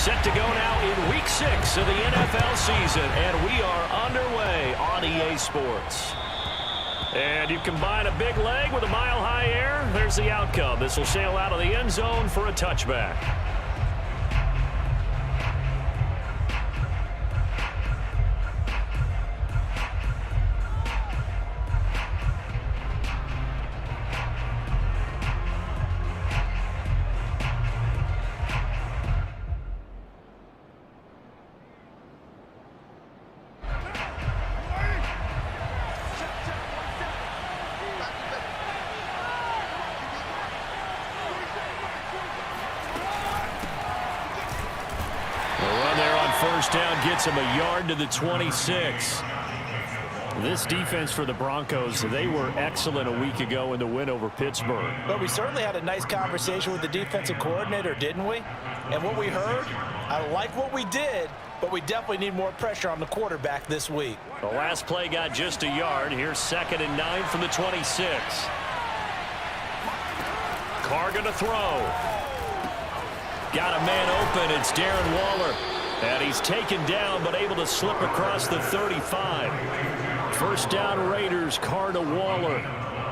Set to go now in Week 6 of the NFL season, and we are underway on EA Sports. And you combine a big leg with a mile-high air, there's the outcome. This will sail out of the end zone for a touchback. First down gets him a yard to the 26. This defense for the Broncos, they were excellent a week ago in the win over Pittsburgh. But we certainly had a nice conversation with the defensive coordinator, didn't we? And what we heard, I like what we did, but we definitely need more pressure on the quarterback this week. The last play got just a yard. Here's 2nd and 9 from the 26. Carr going to throw. Got a man open. It's Darren Waller. And he's taken down, but able to slip across the 35. First down Raiders, Carr to Waller.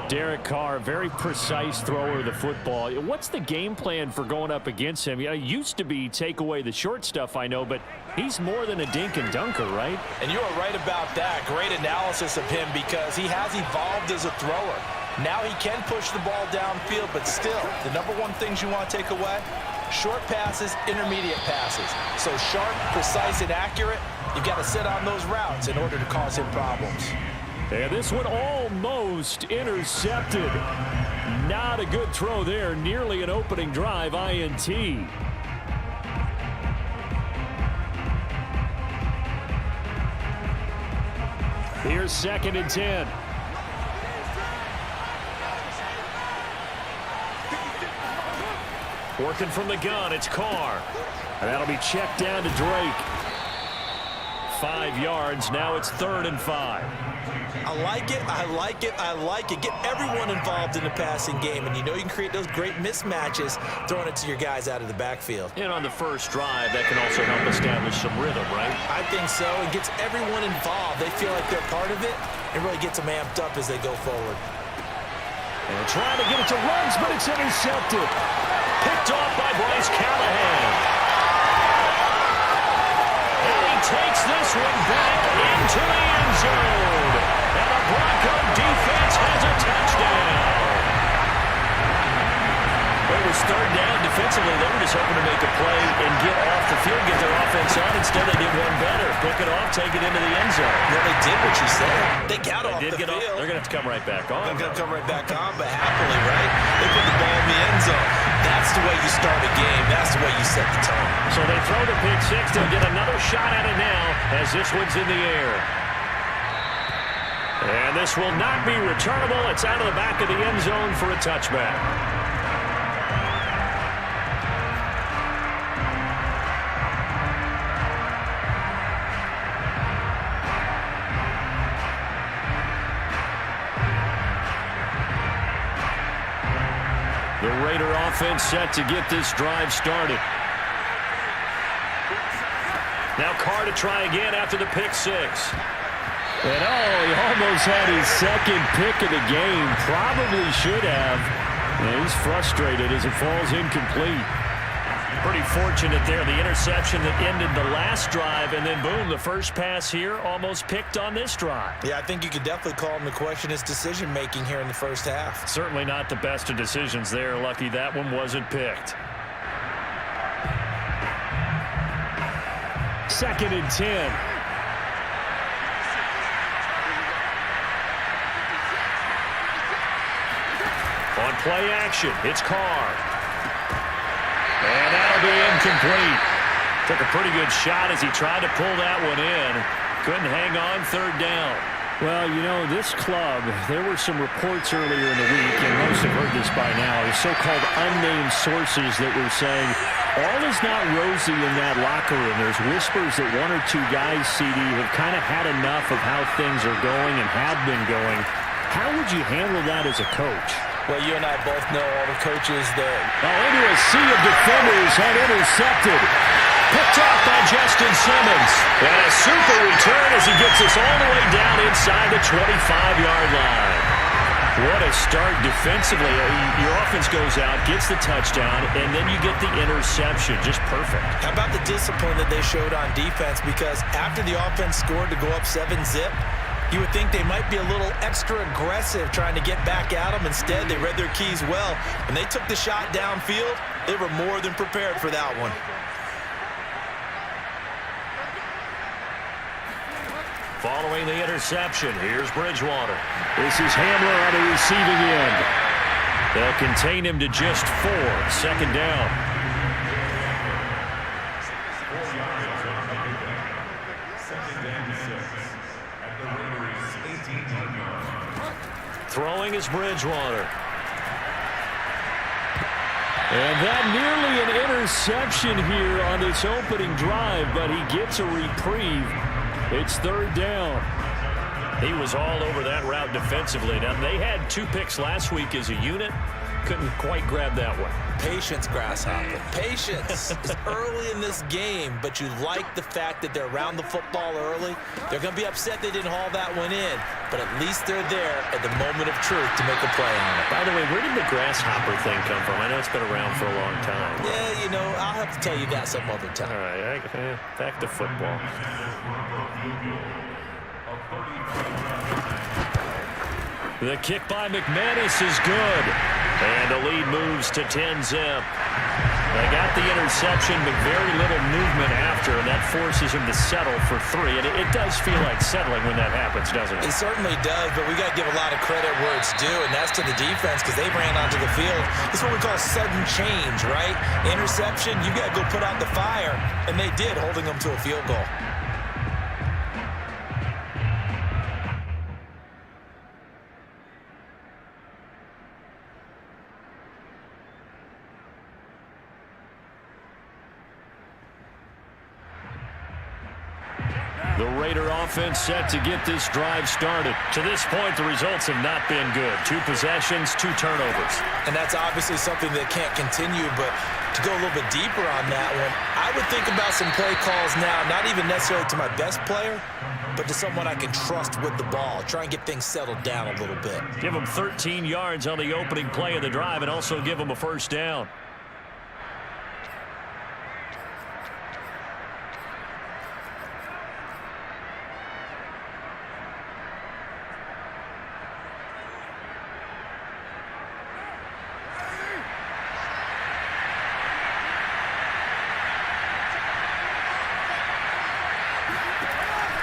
Derek Carr, very precise thrower of the football. What's the game plan for going up against him? It used to be take away the short stuff, I know, but he's more than a dink and dunker, right? And you are right about that. Great analysis of him because he has evolved as a thrower. Now he can push the ball downfield, but still, the number one things you want to take away, short passes, intermediate passes. So sharp, precise, and accurate, you've got to sit on those routes in order to cause him problems. And this one almost intercepted. Not a good throw there. Nearly an opening drive, INT. Here's 2nd and 10. Working from the gun, it's Carr. And that'll be checked down to Drake. 5 yards, now it's 3rd and 5. I like it, I like it, I like it. Get everyone involved in the passing game, and you know you can create those great mismatches throwing it to your guys out of the backfield. And on the first drive, that can also help establish some rhythm, right? I think so. It gets everyone involved. They feel like they're part of it. It really gets them amped up as they go forward. And trying to get it to Ruggs, but it's intercepted. Picked off by Bryce Callahan. And he takes this one back into the end zone. And the Bronco defense has a touchdown. It was 3rd down. Defensively, they were just hoping to make a play and get off the field, get their offense on. Instead, they did one better. Pick it off, take it into the end zone. Well, they did what you said. They got off the field. They're going to have to come right back on. They're going to come right back on, but happily, right? They put the ball in the end zone. That's the way you start a game. That's the way you set the tone. So they throw the pick six. They'll get another shot at it now as this one's in the air. And this will not be returnable. It's out of the back of the end zone for a touchback. The Raider offense set to get this drive started. Now Carr to try again after the pick six. And he almost had his 2nd pick of the game. Probably should have. And he's frustrated as it falls incomplete. Pretty fortunate there. The interception that ended the last drive, and then boom, the first pass here almost picked on this drive. Yeah, I think you could definitely call him to question his decision-making here in the first half. Certainly not the best of decisions there. Lucky that one wasn't picked. 2nd and 10. On play action, it's Carr. And that'll be incomplete. Took a pretty good shot as he tried to pull that one in. Couldn't hang on, 3rd down. Well, you know, this club, there were some reports earlier in the week, and most have heard this by now, the so-called unnamed sources that were saying all is not rosy in that locker room. There's whispers that 1 or 2 guys, CD, have kind of had enough of how things are going and have been going. How would you handle that as a coach? Well, you and I both know all the coaches that... Into a sea of defenders and intercepted. Picked off by Justin Simmons. And a super return as he gets us all the way down inside the 25-yard line. What a start defensively. Your offense goes out, gets the touchdown, and then you get the interception. Just perfect. How about the discipline that they showed on defense? Because after the offense scored to go up 7-zip, you would think they might be a little extra aggressive trying to get back at them. Instead, they read their keys well. When they took the shot downfield, they were more than prepared for that one. Following the interception, here's Bridgewater. This is Hamler on the receiving end. They'll contain him to just 4. Second down. Throwing is Bridgewater. And that nearly an interception here on this opening drive, but he gets a reprieve. It's third down. He was all over that route defensively. Now, they had 2 picks last week as a unit. Couldn't quite grab that one. Patience, Grasshopper. Patience. It's early in this game, but you like the fact that they're around the football early. They're going to be upset they didn't haul that one in, but at least they're there at the moment of truth to make a play on it. By the way, where did the Grasshopper thing come from? I know it's been around for a long time. Yeah, you know, I'll have to tell you that some other time. All right, back to football. The kick by McManus is good. And the lead moves to 10-zip. They got the interception, but very little movement after, and that forces him to settle for 3. And it does feel like settling when that happens, doesn't it? It certainly does, but we got to give a lot of credit where it's due, and that's to the defense because they ran onto the field. It's what we call sudden change, right? Interception, you got to go put out the fire, and they did, holding them to a field goal. The Raider offense set to get this drive started. To this point, the results have not been good. 2 possessions, 2 turnovers. And that's obviously something that can't continue, but to go a little bit deeper on that one, I would think about some play calls now, not even necessarily to my best player, but to someone I can trust with the ball. Try and get things settled down a little bit. Give them 13 yards on the opening play of the drive and also give them a first down.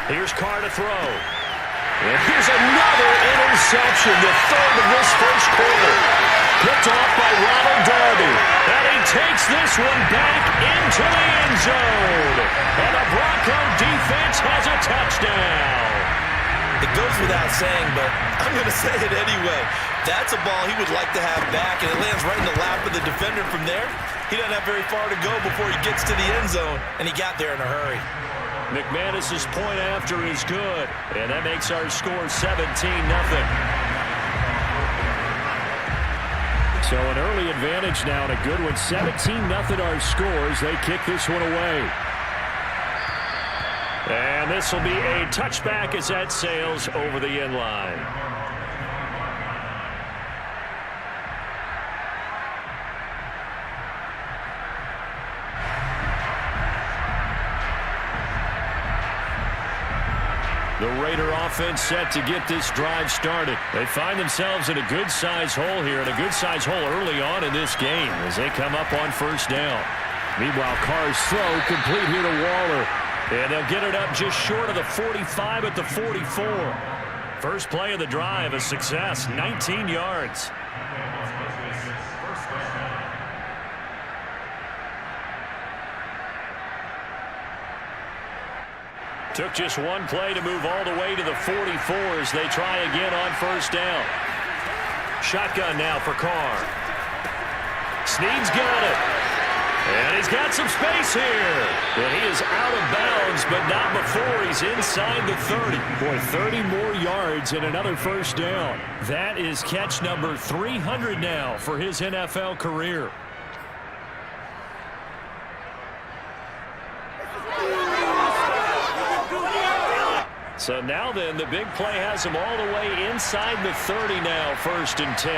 Here's Carr to throw. And here's another interception, the 3rd of this first quarter. Picked off by Ronald Darby. And he takes this one back into the end zone. And the Bronco defense has a touchdown. It goes without saying, but I'm going to say it anyway. That's a ball he would like to have back, and it lands right in the lap of the defender from there. He doesn't have very far to go before he gets to the end zone, and he got there in a hurry. McManus's point after is good, and that makes our score 17-0. So an early advantage now and a good one. 17-0 our scores. They kick this one away. And this will be a touchback as that sails over the end line. The Raider offense set to get this drive started. They find themselves in a good-sized hole here, and a good-sized hole early on in this game as they come up on first down. Meanwhile, Carr's throw complete here to Waller. And they'll get it up just short of the 45 at the 44. First play of the drive, a success, 19 yards. Took just one play to move all the way to the 44 as they try again on first down. Shotgun now for Carr. Snead's got it. And he's got some space here. But he is out of bounds, but not before he's inside the 30. Boy, 30 more yards and another first down. That is catch number 300 now for his NFL career. So now then, the big play has him all the way inside the 30 now, 1st and 10.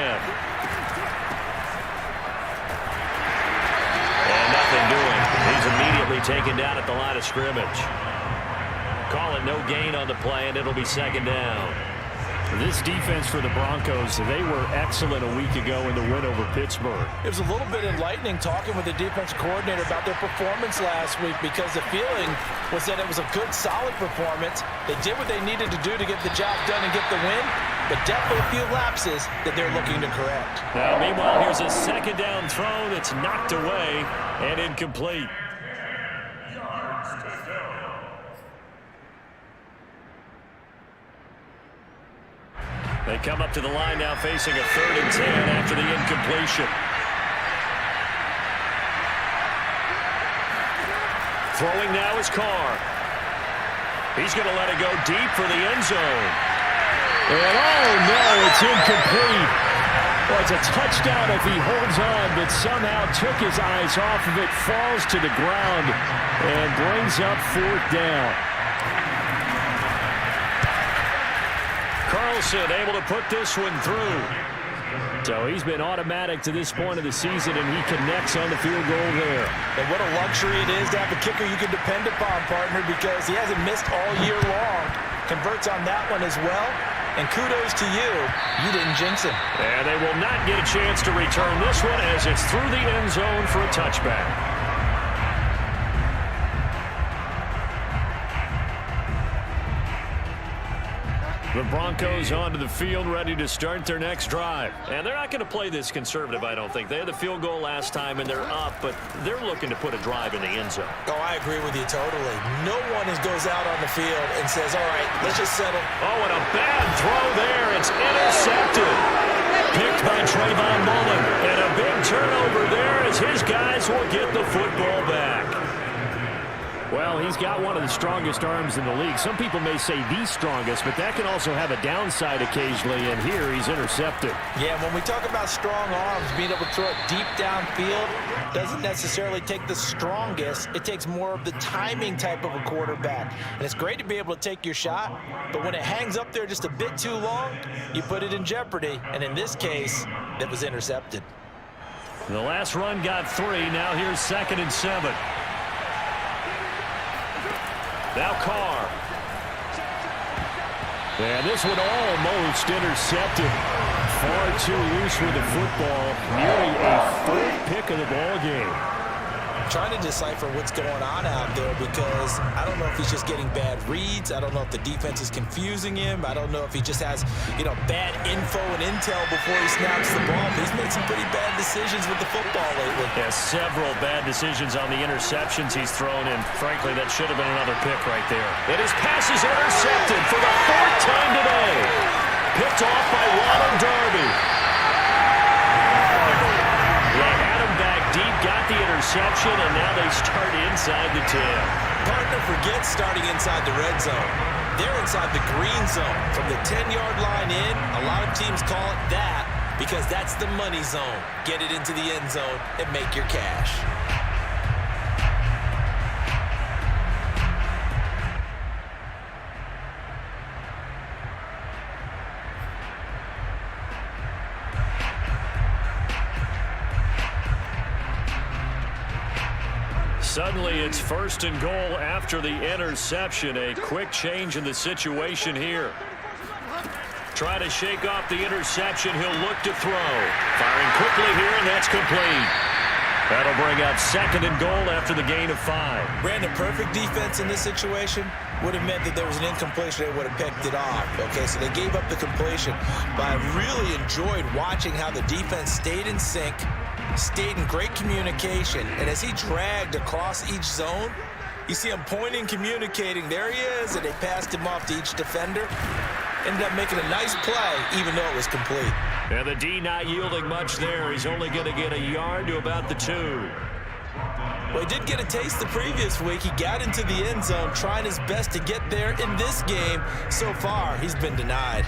And nothing doing. He's immediately taken down at the line of scrimmage. Call it no gain on the play, and it'll be 2nd down. This defense for the Broncos, they were excellent a week ago in the win over Pittsburgh. It was a little bit enlightening talking with the defense coordinator about their performance last week, because the feeling was that it was a good, solid performance. They did what they needed to do to get the job done and get the win, but definitely a few lapses that they're looking to correct. Now, meanwhile, here's a 2nd down throw that's knocked away and incomplete. They come up to the line now facing a 3rd and 10 after the incompletion. Throwing now is Carr. He's going to let it go deep for the end zone. And oh no, it's incomplete. Well, it's a touchdown if he holds on, but somehow took his eyes off of it, falls to the ground, and brings up 4th down. Carlson able to put this one through. So he's been automatic to this point of the season, and he connects on the field goal there. And what a luxury it is to have a kicker you can depend upon, partner, because he hasn't missed all year long. Converts on that one as well. And kudos to you. You didn't jinx him. And they will not get a chance to return this one as it's through the end zone for a touchback. The Broncos onto the field, ready to start their next drive. And they're not going to play this conservative, I don't think. They had the field goal last time, and they're up, but they're looking to put a drive in the end zone. Oh, I agree with you totally. No one goes out on the field and says, all right, let's just settle. Oh, and a bad throw there. It's intercepted. Picked by Trayvon Mullen. And a big turnover there as his guys will get the football back. Well, he's got one of the strongest arms in the league. Some people may say the strongest, but that can also have a downside occasionally, and here he's intercepted. Yeah, when we talk about strong arms, being able to throw it deep downfield doesn't necessarily take the strongest. It takes more of the timing type of a quarterback. And it's great to be able to take your shot, but when it hangs up there just a bit too long, you put it in jeopardy. And in this case, it was intercepted. The last run got 3. Now here's 2nd and 7. Now Carr. And this one almost intercepted. Far too loose with the football. Nearly a 4th pick of the ball game. I'm trying to decipher what's going on out there, because I don't know if he's just getting bad reads. I don't know if the defense is confusing him. I don't know if he just has, bad info and intel before he snaps the ball. But he's made some pretty bad decisions with the football lately. Yeah, several bad decisions on the interceptions he's thrown, and frankly, that should have been another pick right there. And his pass is intercepted for the 4th time today. Picked off by Ronald Darby. Deep got the interception, and now they start inside the 10. Partner forgets starting inside the red zone. They're inside the green zone. From the 10-yard line in, a lot of teams call it that because that's the money zone. Get it into the end zone and make your cash. Suddenly, it's 1st and goal after the interception. A quick change in the situation here. Trying to shake off the interception. He'll look to throw. Firing quickly here, and that's complete. That'll bring up 2nd and goal after the gain of 5. Brandon, perfect defense in this situation would have meant that there was an incompletion. They would have picked it off. Okay, so they gave up the completion. But I really enjoyed watching how the defense stayed in sync, stayed in great communication, and as he dragged across each zone, you see him pointing, communicating. There he is, and they passed him off to each defender. Ended up making a nice play, even though it was complete. And the D not yielding much there. He's only going to get a yard to about the 2. Well, he did get a taste the previous week. He got into the end zone, trying his best to get there in this game. So far, he's been denied.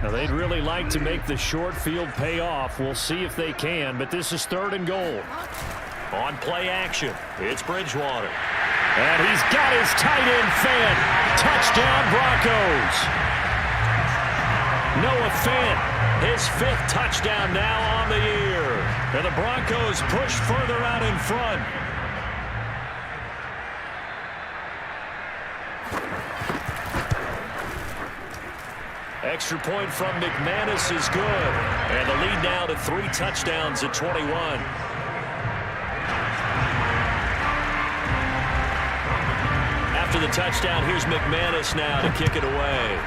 Now, they'd really like to make the short field pay off. We'll see if they can, but this is 3rd and goal. On play action, it's Bridgewater. And he's got his tight end fed. Touchdown, Broncos. Noah Fant, his 5th touchdown now on the year. And the Broncos push further out in front. Extra point from McManus is good. And the lead now to 3 touchdowns at 21. After the touchdown, here's McManus now to kick it away.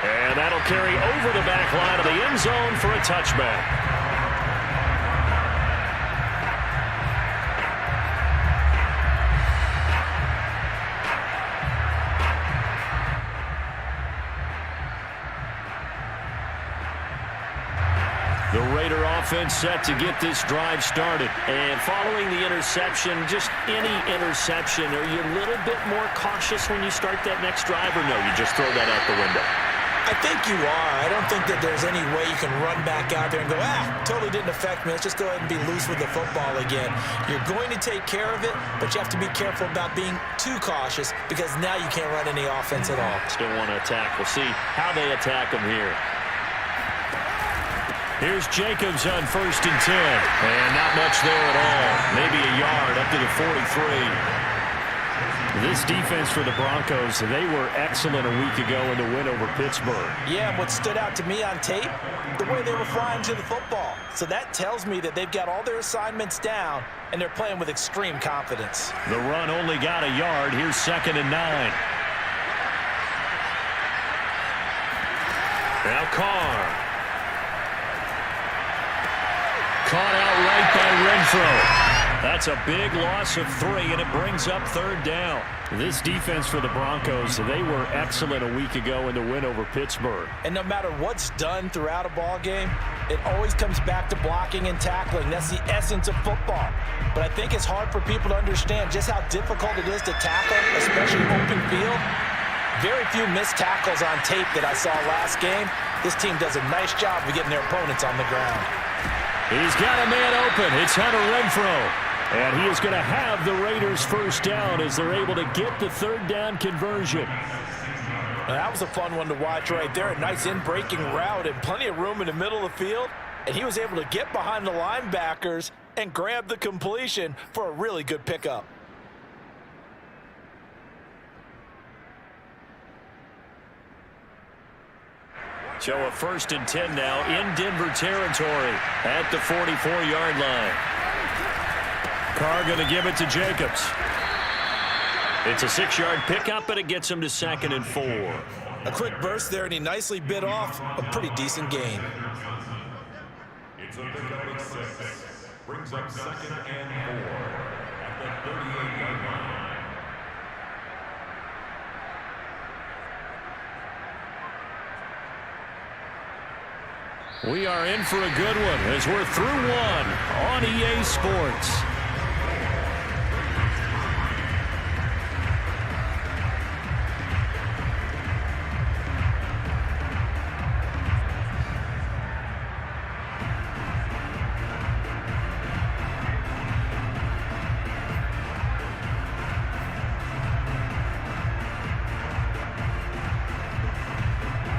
And that'll carry over the back line of the end zone for a touchback. The Raider offense set to get this drive started. And following the interception, just any interception, are you a little bit more cautious when you start that next drive, or no, you just throw that out the window? I think you are. I don't think that there's any way you can run back out there and go, totally didn't affect me. Let's just go ahead and be loose with the football again. You're going to take care of it, but you have to be careful about being too cautious because now you can't run any offense at all. Still want to attack. We'll see how they attack them here. Here's Jacobs on 1st and 10. And not much there at all. Maybe a yard up to the 43. This defense for the Broncos, they were excellent a week ago in the win over Pittsburgh. Yeah, and what stood out to me on tape, the way they were flying to the football. So that tells me that they've got all their assignments down, and they're playing with extreme confidence. The run only got a yard. Here's 2nd and 9. Now Carr. Caught out right by Renfro. That's a big loss of 3, and it brings up 3rd down. This defense for the Broncos, they were excellent a week ago in the win over Pittsburgh. And no matter what's done throughout a ball game, it always comes back to blocking and tackling. That's the essence of football. But I think it's hard for people to understand just how difficult it is to tackle, especially open field. Very few missed tackles on tape that I saw last game. This team does a nice job of getting their opponents on the ground. He's got a man open. It's Hunter Renfro. And he is going to have the Raiders 1st down as they're able to get the 3rd down conversion. Now, that was a fun one to watch right there. A nice in-breaking route and plenty of room in the middle of the field. And he was able to get behind the linebackers and grab the completion for a really good pickup. So a 1st and 10 now in Denver territory at the 44-yard line. Carr going to give it to Jacobs. It's a 6-yard pickup, but it gets him to 2nd and 4. A quick burst there, and he nicely bit off a pretty decent gain. It's a pickup of 6. Brings up 2nd and 4 at the 38-yard line. We are in for a good one as we're through one on EA Sports.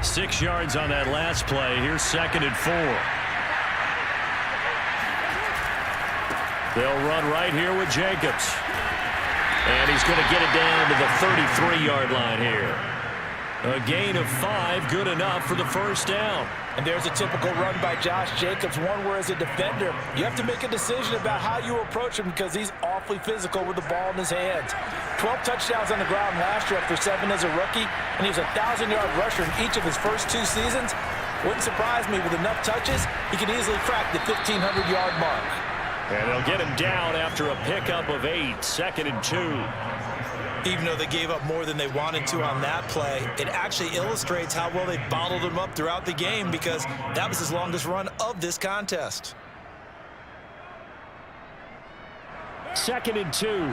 Six yards on that last play. Here's 2nd and 4. They'll run right here with Jacobs. And he's going to get it down to the 33-yard line here. A gain of 5, good enough for the 1st down. And there's a typical run by Josh Jacobs, one where as a defender, you have to make a decision about how you approach him because he's awfully physical with the ball in his hands. 12 touchdowns on the ground last year after 7 as a rookie, and he was a 1,000-yard rusher in each of his first 2 seasons. Wouldn't surprise me with enough touches, he could easily crack the 1,500-yard mark. And they'll get him down after a pickup of 8, 2nd and 2. Even though they gave up more than they wanted to on that play, it actually illustrates how well they bottled him up throughout the game because that was his longest run of this contest. 2nd and 2.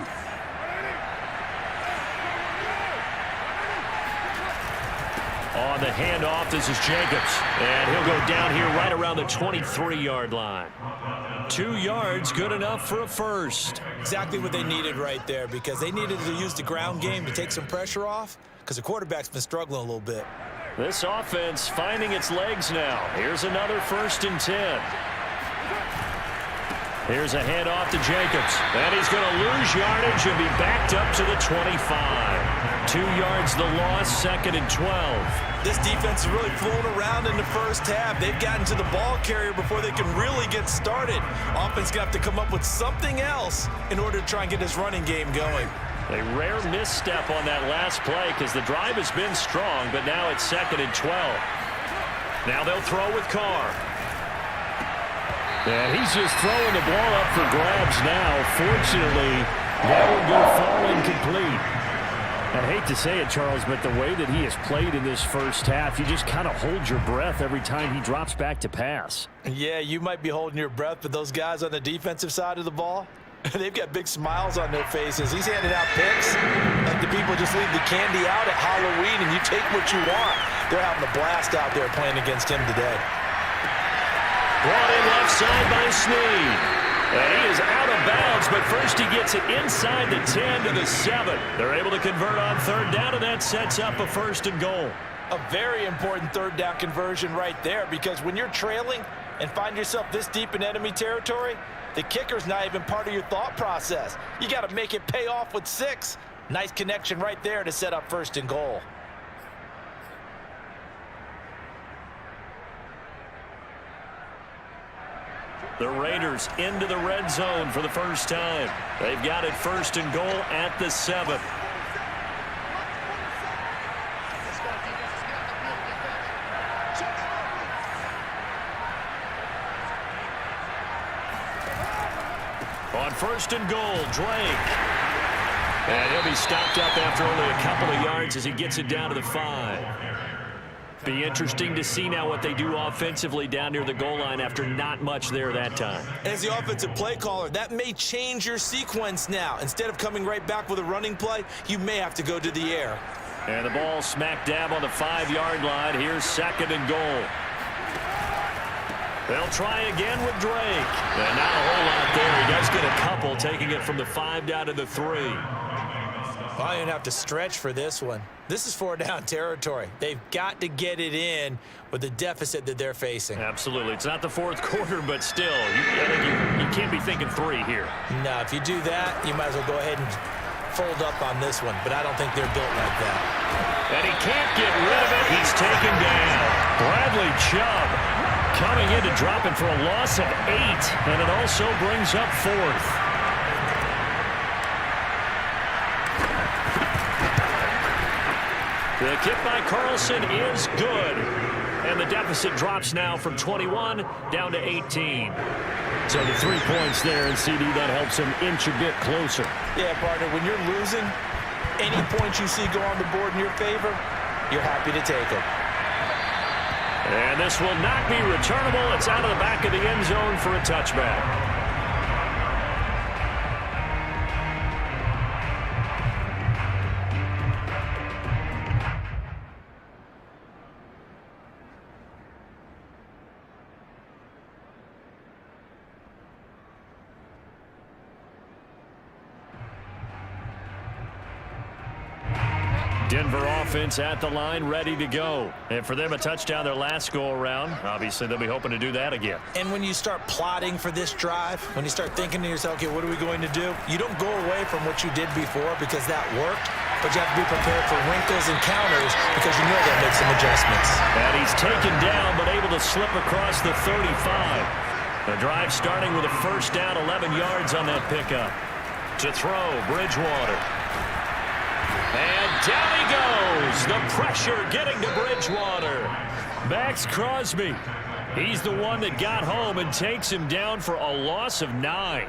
On the handoff, this is Jacobs. And he'll go down here right around the 23-yard line. 2 yards, good enough for a first. Exactly what they needed right there, because they needed to use the ground game to take some pressure off, because the quarterback's been struggling a little bit. This offense finding its legs now. Here's another 1st and 10. Here's a handoff to Jacobs. And he's going to lose yardage and be backed up to the 25. 2 yards the loss, 2nd and 12. This defense is really flown around in the first half. They've gotten to the ball carrier before they can really get started. Offense got to come up with something else in order to try and get this running game going. A rare misstep on that last play because the drive has been strong, but now it's 2nd and 12. Now they'll throw with Carr. And he's just throwing the ball up for grabs now. Fortunately, that one will fall incomplete. I hate to say it, Charles, but the way that he has played in this first half, you just kind of hold your breath every time he drops back to pass. Yeah, you might be holding your breath, but those guys on the defensive side of the ball, they've got big smiles on their faces. He's handing out picks like the people just leave the candy out at Halloween and you take what you want. They're having a blast out there playing against him today. Brought in left side by Snead. And he is out of bounds, but first he gets it inside the 10 to the 7. They're able to convert on 3rd down, and that sets up a 1st and goal. A very important 3rd down conversion right there, because when you're trailing and find yourself this deep in enemy territory, the kicker's not even part of your thought process. You got to make it pay off with 6. Nice connection right there to set up 1st and goal. The Raiders into the red zone for the first time. They've got it 1st and goal at the 7. On 1st and goal, Drake. And he'll be stopped up after only a couple of yards as he gets it down to the 5. Be interesting to see now what they do offensively down near the goal line after not much there that time. As the offensive play caller, that may change your sequence now. Instead of coming right back with a running play, you may have to go to the air. And the ball smack dab on the 5-yard line. Here's 2nd and goal. They'll try again with Drake. And not a whole lot there. He does get a couple, taking it from the 5 down to the 3. I didn't have to stretch for this one. This is 4-down territory. They've got to get it in with the deficit that they're facing. Absolutely. It's not the 4th quarter, but still, I think you can't be thinking 3 here. No, if you do that, you might as well go ahead and fold up on this one. But I don't think they're built like that. And he can't get rid of it. He's taken down. Bradley Chubb coming in to drop it for a loss of 8. And it also brings up 4th. The kick by Carlson is good. And the deficit drops now from 21 down to 18. So the 3 points there, and CD, that helps him inch a bit closer. Yeah, partner, when you're losing, any points you see go on the board in your favor, you're happy to take them. And this will not be returnable. It's out of the back of the end zone for a touchback. Denver offense at the line, ready to go. And for them, a touchdown their last go-around. Obviously, they'll be hoping to do that again. And when you start plotting for this drive, when you start thinking to yourself, okay, what are we going to do? You don't go away from what you did before because that worked, but you have to be prepared for wrinkles and counters because you know they'll make some adjustments. And he's taken down, but able to slip across the 35. The drive starting with a 1st down, 11 yards on that pickup. To throw, Bridgewater. And down he goes. The pressure getting to Bridgewater. Max Crosby. He's the one that got home and takes him down for a loss of 9.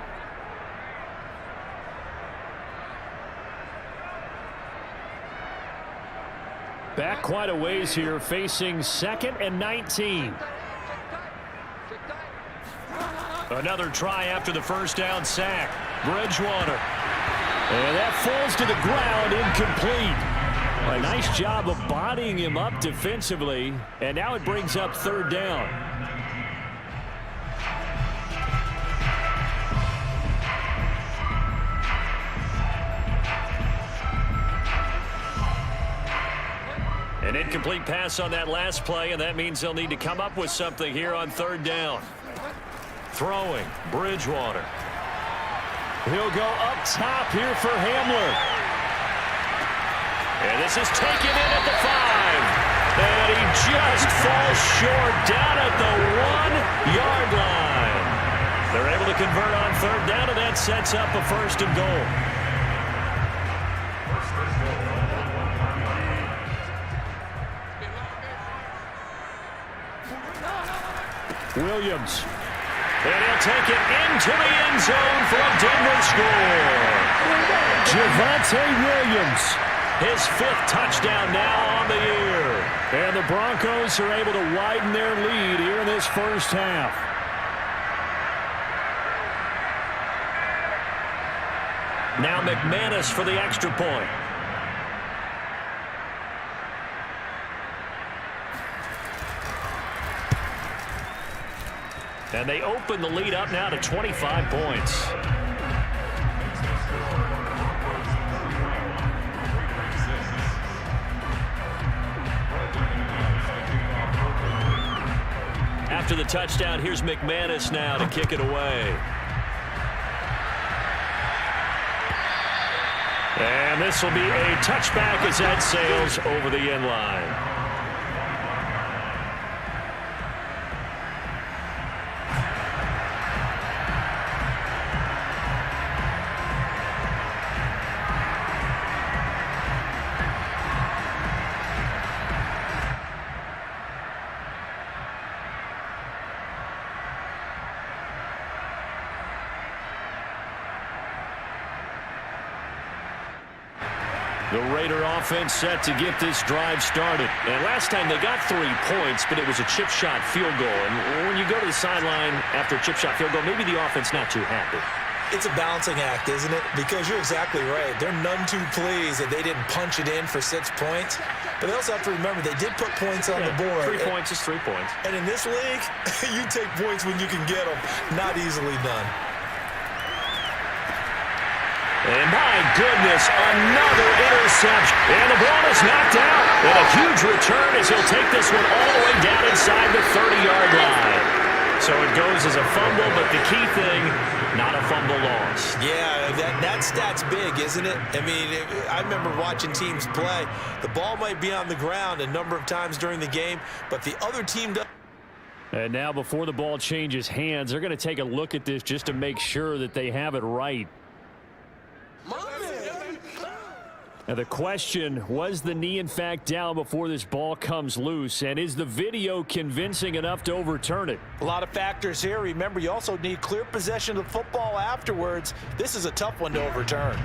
Back quite a ways here, facing 2nd and 19. Another try after the 1st down sack. Bridgewater. And that falls to the ground, incomplete. A nice job of bodying him up defensively, and now it brings up third down. An incomplete pass on that last play, and that means they'll need to come up with something here on third down. Throwing, Bridgewater. He'll go up top here for Hamler. And this is taken in at the 5. And he just falls short down at the 1-yard line. They're able to convert on third down, and that sets up a first and goal. Williams. And he'll take it into the end zone for a Denver score. Javonte Williams. His 5th touchdown now on the year. And the Broncos are able to widen their lead here in this first half. Now McManus for the extra point. And they open the lead up now to 25 points. After the touchdown, here's McManus now to kick it away. And this will be a touchback as that sails over the end line. The Raider offense set to get this drive started. And last time they got 3 points, but it was a chip shot field goal. And when you go to the sideline after a chip shot field goal, maybe the offense not too happy. It's a balancing act, isn't it? Because you're exactly right. They're none too pleased that they didn't punch it in for 6 points. But they also have to remember they did put points on the board. 3 points is 3 points. And in this league, you take points when you can get them. Not easily done. And my goodness, another interception. And the ball is knocked out. And a huge return as he'll take this one all the way down inside the 30-yard line. So it goes as a fumble, but the key thing, not a fumble loss. Yeah, that stat's big, isn't it? I mean, I remember watching teams play. The ball might be on the ground a number of times during the game, but the other team does. And now before the ball changes hands, they're going to take a look at this just to make sure that they have it right. Now the question, was the knee in fact down before this ball comes loose? And is the video convincing enough to overturn it? A lot of factors here. Remember, you also need clear possession of the football afterwards. This is a tough one to overturn.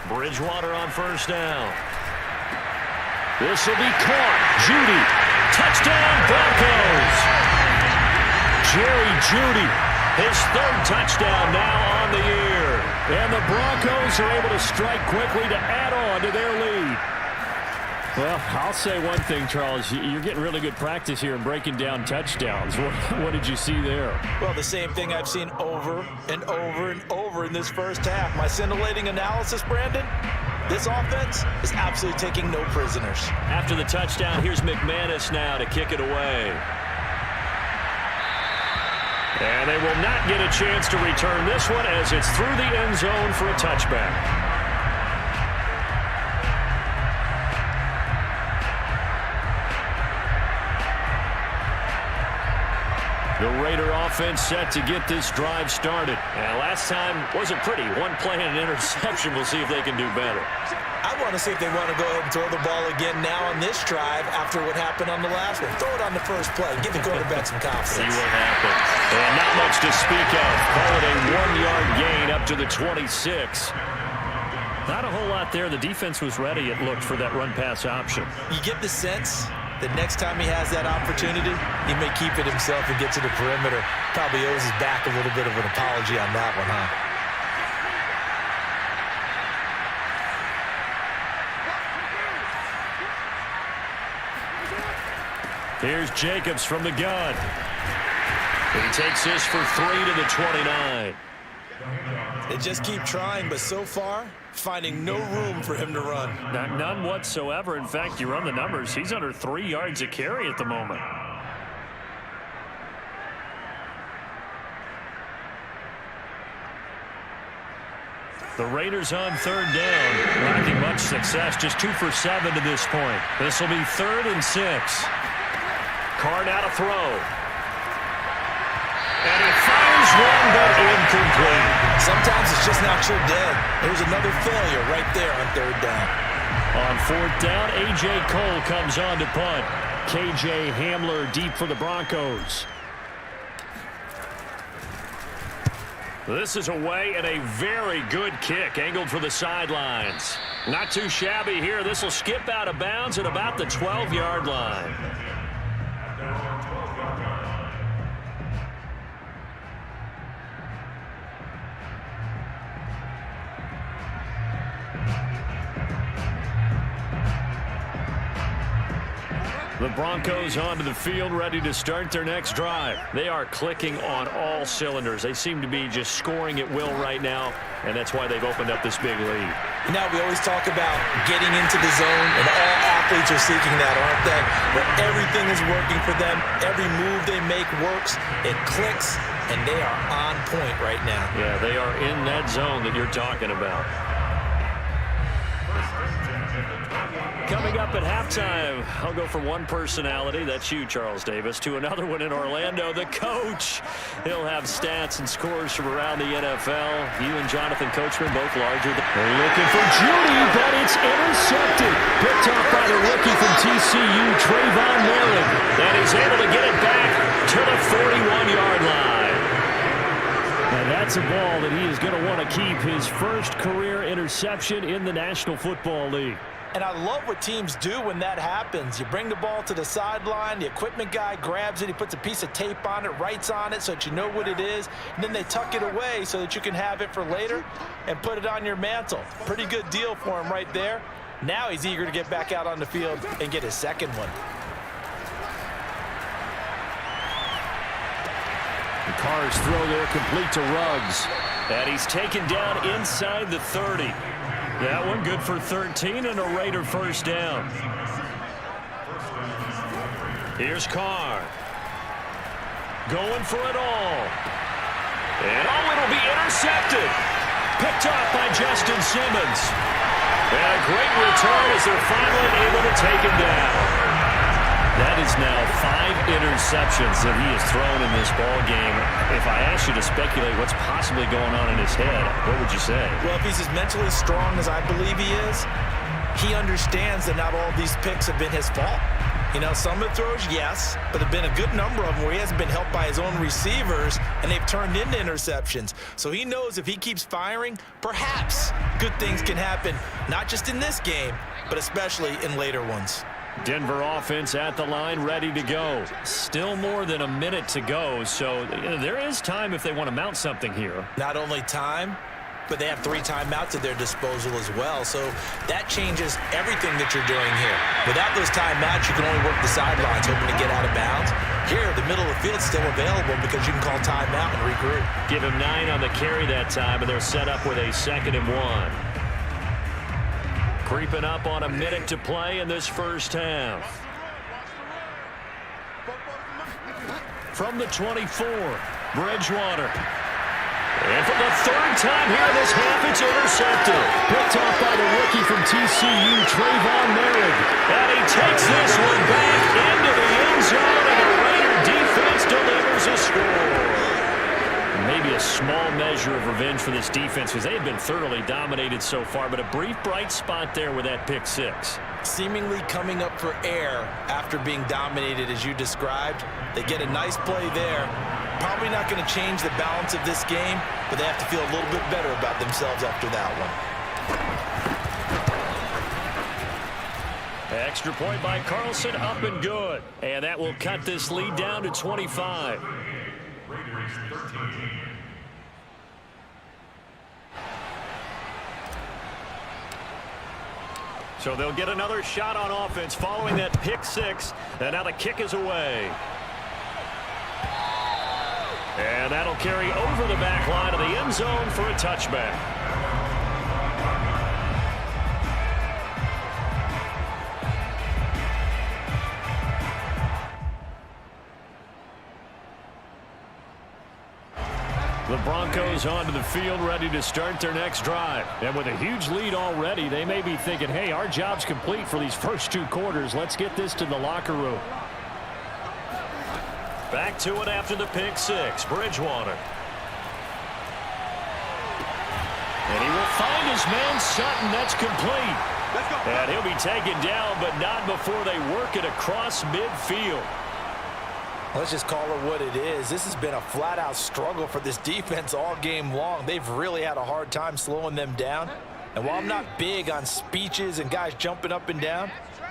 Bridgewater on first down. This will be caught. Jeudy. Touchdown, Broncos. Jerry Jeudy. His 3rd touchdown now on the year. And the Broncos are able to strike quickly to add on to their lead. Well, I'll say one thing, Charles. You're getting really good practice here in breaking down touchdowns. What did you see there? Well, the same thing I've seen over and over and over in this first half. My scintillating analysis, Brandon, this offense is absolutely taking no prisoners. After the touchdown, here's McManus now to kick it away. And they will not get a chance to return this one as it's through the end zone for a touchback. The Raider offense set to get this drive started. And last time wasn't pretty. One play and an interception. We'll see if they can do better. I want to see if they want to go ahead and throw the ball again now on this drive after what happened on the last one. Throw it on the first play. Give the quarterback some confidence. See what happens. And not much to speak of. Call it a 1-yard gain up to the 26. Not a whole lot there. The defense was ready, it looked, for that run-pass option. You get the sense that next time he has that opportunity, he may keep it himself and get to the perimeter. Probably owes his back a little bit of an apology on that one, huh? Here's Jacobs from the gun. He takes this for 3 to the 29. They just keep trying, but so far, finding no room for him to run. None whatsoever. In fact, you run the numbers. He's under 3 yards a carry at the moment. The Raiders on 3rd down. Lacking much success. Just 2 for 7 to this point. This will be 3rd and 6. Carr now to throw. And he fires one, but incomplete. Sometimes it's just not your day. There's another failure right there on 3rd down. On 4th down, A.J. Cole comes on to punt. K.J. Hamler deep for the Broncos. This is away and a very good kick angled for the sidelines. Not too shabby here. This will skip out of bounds at about the 12-yard line. The Broncos onto the field, ready to start their next drive. They are clicking on all cylinders. They seem to be just scoring at will right now, and that's why they've opened up this big lead. Now, we always talk about getting into the zone, and all athletes are seeking that, aren't they? Where everything is working for them. Every move they make works. It clicks, and they are on point right now. Yeah, they are in that zone that you're talking about. Coming up at halftime, I'll go from one personality, that's you, Charles Davis, to another one in Orlando, the coach. He'll have stats and scores from around the NFL. You and Jonathan Coachman, both larger. They're looking for Judy, but it's intercepted. Picked off by the rookie from TCU, Trayvon Merrick. And he's able to get it back to the 41-yard line. And that's a ball that he is going to want to keep, his first career interception in the National Football League. And I love what teams do when that happens. You bring the ball to the sideline, the equipment guy grabs it, he puts a piece of tape on it, writes on it so that you know what it is, and then they tuck it away so that you can have it for later and put it on your mantle. Pretty good deal for him right there. Now he's eager to get back out on the field and get his second one. The Carr's throw there complete to Ruggs. And he's taken down inside the 30. That one good for 13 and a Raider first down. Here's Carr. Going for it all. And it'll be intercepted. Picked off by Justin Simmons. And a great return as they're finally able to take him down. That is now 5 interceptions that he has thrown in this ball game. If I asked you to speculate what's possibly going on in his head, what would you say? Well, if he's as mentally strong as I believe he is, he understands that not all these picks have been his fault. You know, some of the throws, yes, but there have been a good number of them where he hasn't been helped by his own receivers, and they've turned into interceptions. So he knows if he keeps firing, perhaps good things can happen, not just in this game, but especially in later ones. Denver offense at the line, ready to go. Still more than a minute to go, so there is time if they want to mount something here. Not only time, but they have 3 timeouts at their disposal as well, so that changes everything that you're doing here. Without those timeouts, you can only work the sidelines, hoping to get out of bounds. Here, the middle of the field's still available because you can call timeout and regroup. Give him 9 on the carry that time, and they're set up with a 2nd and 1. Creeping up on a minute to play in this first half. From the 24, Bridgewater. And for the 3rd time here this half, it's intercepted. Picked off by the rookie from TCU, Trayvon Merrick. And he takes this one back into the end zone, and the Raider defense delivers a score. Maybe a small measure of revenge for this defense because they have been thoroughly dominated so far, but a brief bright spot there with that pick 6. Seemingly coming up for air after being dominated as you described. They get a nice play there. Probably not going to change the balance of this game, but they have to feel a little bit better about themselves after that one. Extra point by Carlson, up and good. And that will cut this lead down to 25. Raiders 13. So they'll get another shot on offense following that pick six. And now the kick is away. And that'll carry over the back line of the end zone for a touchback. The Broncos onto the field ready to start their next drive. And with a huge lead already, they may be thinking, hey, our job's complete for these first 2 quarters. Let's get this to the locker room. Back to it after the pick six. Bridgewater. And he will find his man Sutton. That's complete. And he'll be taken down, but not before they work it across midfield. Let's just call it what it is. This has been a flat-out struggle for this defense all game long. They've really had a hard time slowing them down. And while I'm not big on speeches and guys jumping up and down,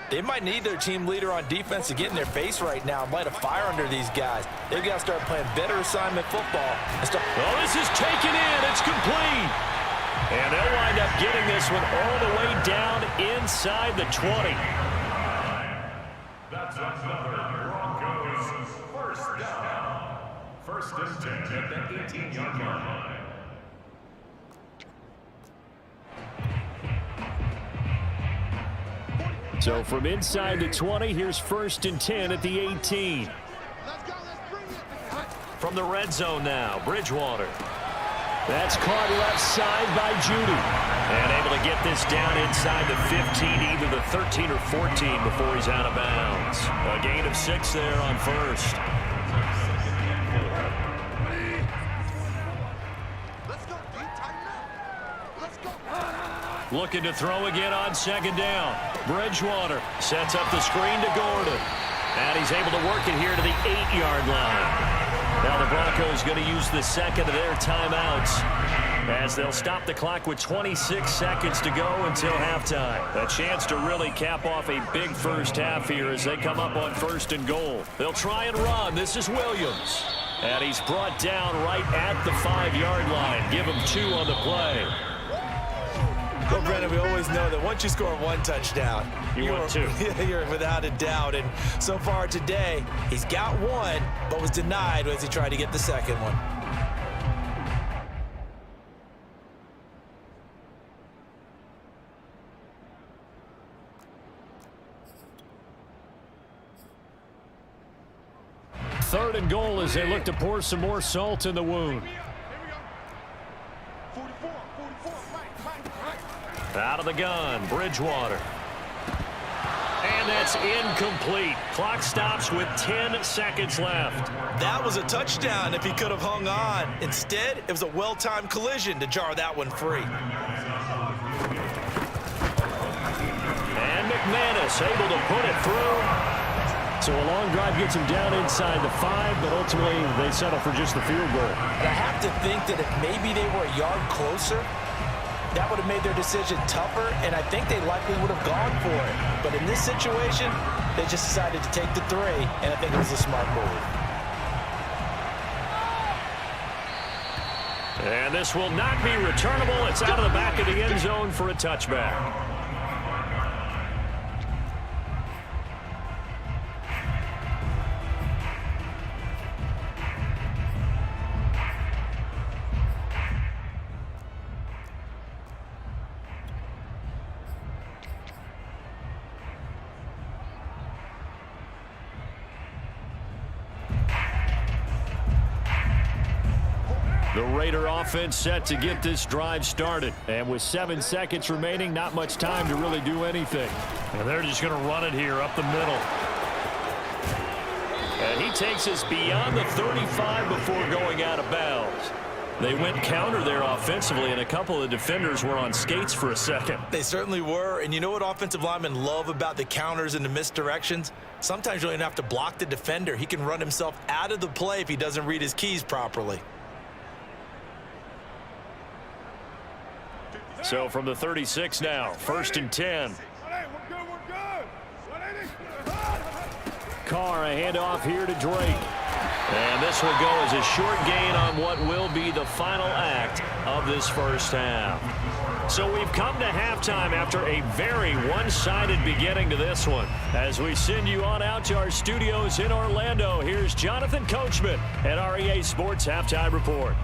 they might need their team leader on defense to get in their face right now and light a fire under these guys. They've got to start playing better assignment football. Oh, this is taken in. It's complete. And they'll wind up getting this one all the way down inside the 20. That's another Broncos first down. First and 10 at the 18-yard line. So from inside the 20, here's first and 10 at the 18. From the red zone now, Bridgewater. That's caught left side by Judy. And able to get this down inside the 15, either the 13 or 14 before he's out of bounds. A gain of 6 there on first. Looking to throw again on second down. Bridgewater sets up the screen to Gordon. And he's able to work it here to the 8-yard line. Now the Broncos going to use the second of their timeouts as they'll stop the clock with 26 seconds to go until halftime. A chance to really cap off a big first half here as they come up on first and goal. They'll try and run. This is Williams. And he's brought down right at the 5-yard line. Give him 2 on the play. Well, Brennan, we always know that once you score 1 touchdown, want 2. You're without a doubt. And so far today, he's got 1, but was denied as he tried to get the second one. Third and goal as they look to pour some more salt in the wound. Out of the gun, Bridgewater. And that's incomplete. Clock stops with 10 seconds left. That was a touchdown if he could have hung on. Instead, it was a well-timed collision to jar that one free. And McManus able to put it through. So a long drive gets him down inside the 5, but ultimately they settle for just the field goal. And I have to think that if maybe they were a yard closer, that would have made their decision tougher, and I think they likely would have gone for it. But in this situation, they just decided to take the 3, and I think it was a smart move. And this will not be returnable. It's out of the back of the end zone for a touchback. The Raider offense set to get this drive started. And with 7 seconds remaining, not much time to really do anything. And they're just going to run it here up the middle. And he takes us beyond the 35 before going out of bounds. They went counter there offensively, and a couple of defenders were on skates for a second. They certainly were, and you know what offensive linemen love about the counters and the misdirections? Sometimes you don't even have to block the defender. He can run himself out of the play if he doesn't read his keys properly. So from the 36 now, first and 10. Carr, a handoff here to Drake. And this will go as a short gain on what will be the final act of this first half. So we've come to halftime after a very one-sided beginning to this one. As we send you on out to our studios in Orlando, here's Jonathan Coachman at REA Sports Halftime Report.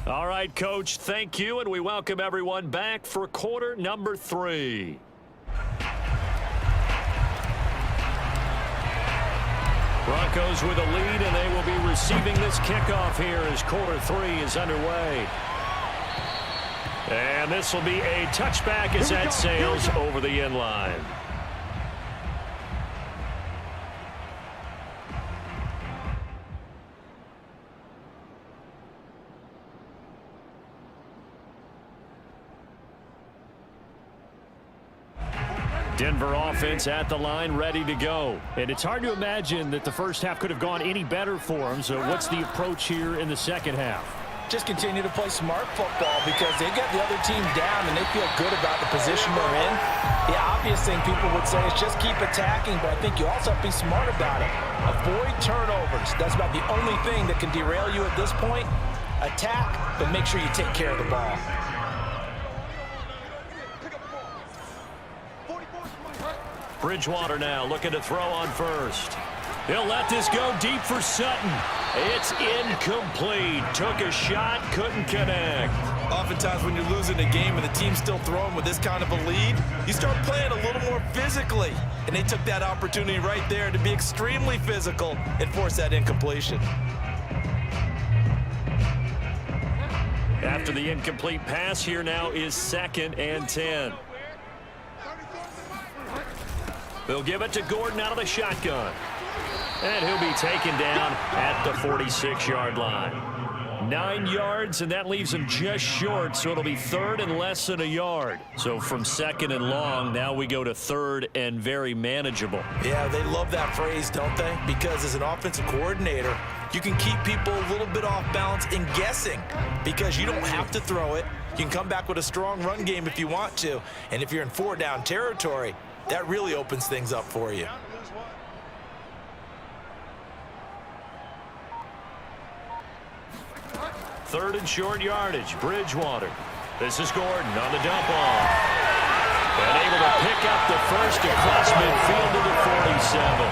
All right, Coach, thank you, and we welcome everyone back for quarter number 3. Broncos with a lead, and they will be receiving this kickoff here as quarter 3 is underway. And this will be a touchback as that sails over the end line. Denver offense at the line, ready to go. And it's hard to imagine that the first half could have gone any better for them. So what's the approach here in the second half? Just continue to play smart football because they got the other team down and they feel good about the position they're in. The obvious thing people would say is just keep attacking, but I think you also have to be smart about it. Avoid turnovers. That's about the only thing that can derail you at this point. Attack, but make sure you take care of the ball. Bridgewater now looking to throw on first. He'll let this go deep for Sutton. It's incomplete. Took a shot, couldn't connect. Oftentimes when you're losing a game and the team's still throwing with this kind of a lead, you start playing a little more physically. And they took that opportunity right there to be extremely physical and force that incompletion. After the incomplete pass, here now is 2nd and 10. They'll give it to Gordon out of the shotgun. And he'll be taken down at the 46-yard line. 9 yards, and that leaves him just short, so it'll be 3rd and less than a yard. So from 2nd and long, now we go to 3rd and very manageable. Yeah, they love that phrase, don't they? Because as an offensive coordinator, you can keep people a little bit off balance and guessing because you don't have to throw it. You can come back with a strong run game if you want to. And if you're in 4-down territory, that really opens things up for you. Third and short yardage, Bridgewater. This is Gordon on the dump off. And able to pick up the first across midfield to the 47.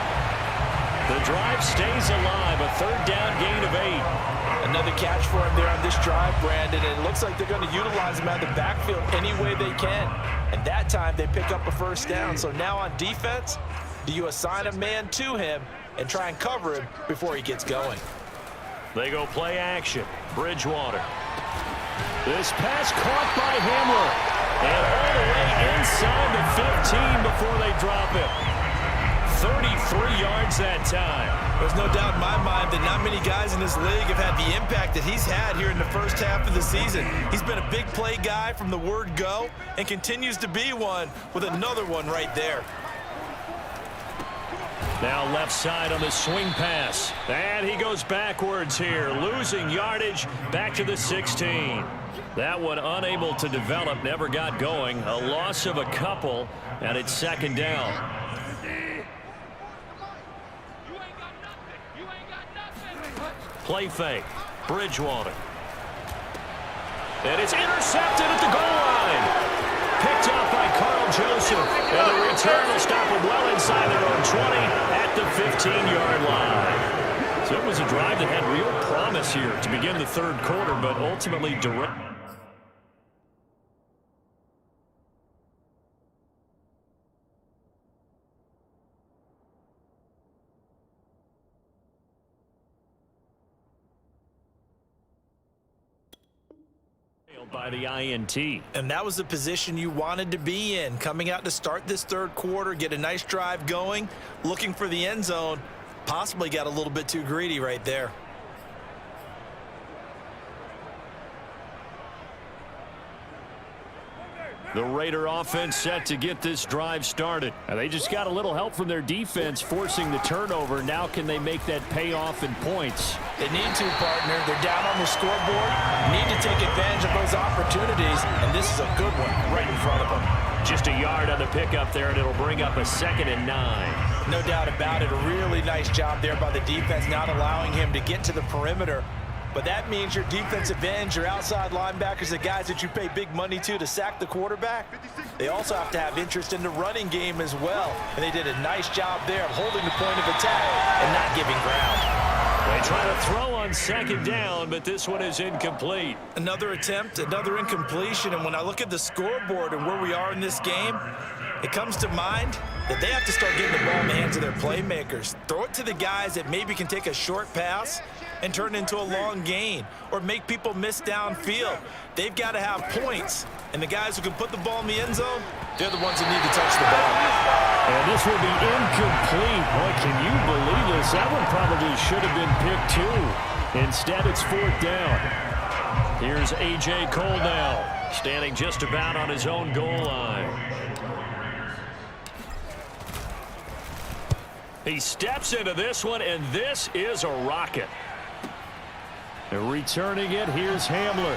The drive stays alive, a 3rd down gain of 8. Another catch for him there on this drive, Brandon, and it looks like they're going to utilize him out of the backfield any way they can. And that time they pick up a 1st down. So now on defense, do you assign a man to him and try and cover him before he gets going? They go play action. Bridgewater. This pass caught by Hamler. And all the way inside the 15 before they drop it. 33 yards that time. There's no doubt in my mind that not many guys in this league have had the impact that he's had here in the first half of the season. He's been a big play guy from the word go and continues to be one with another one right there. Now left side on the swing pass. And he goes backwards here, losing yardage back to the 16. That one unable to develop, never got going. A loss of a couple, and it's 2nd down. Play fake. Bridgewater. And it's intercepted at the goal line. Picked up by Carl Joseph. And the return will stop him well inside their own 20 at the 15-yard line. So it was a drive that had real promise here to begin the 3rd quarter, but ultimately direct. By the INT. And that was the position you wanted to be in, coming out to start this 3rd quarter, get a nice drive going, looking for the end zone. Possibly got a little bit too greedy right there. The Raider offense set to get this drive started. And they just got a little help from their defense forcing the turnover. Now can they make that pay off in points? They need to, partner. They're down on the scoreboard. Need to take advantage of those opportunities, and this is a good one right in front of them. Just a yard on the pickup there, and it'll bring up a 2nd and 9. No doubt about it. A really nice job there by the defense, not allowing him to get to the perimeter. But that means your defensive ends, your outside linebackers, the guys that you pay big money to sack the quarterback, they also have to have interest in the running game as well. And they did a nice job there of holding the point of attack and not giving ground. They try to throw on 2nd down, but this one is incomplete. Another attempt, another incompletion. And when I look at the scoreboard and where we are in this game, it comes to mind that they have to start getting the ball in the hands of their playmakers. Throw it to the guys that maybe can take a short pass and turn it into a long gain or make people miss downfield. They've got to have points. And the guys who can put the ball in the end zone, they're the ones that need to touch the ball. And this will be incomplete. Boy, can you believe this? That one probably should have been picked too. Instead, it's 4th down. Here's A.J. Cole now, standing just about on his own goal line. He steps into this one, and this is a rocket. And returning it, here's Hamler.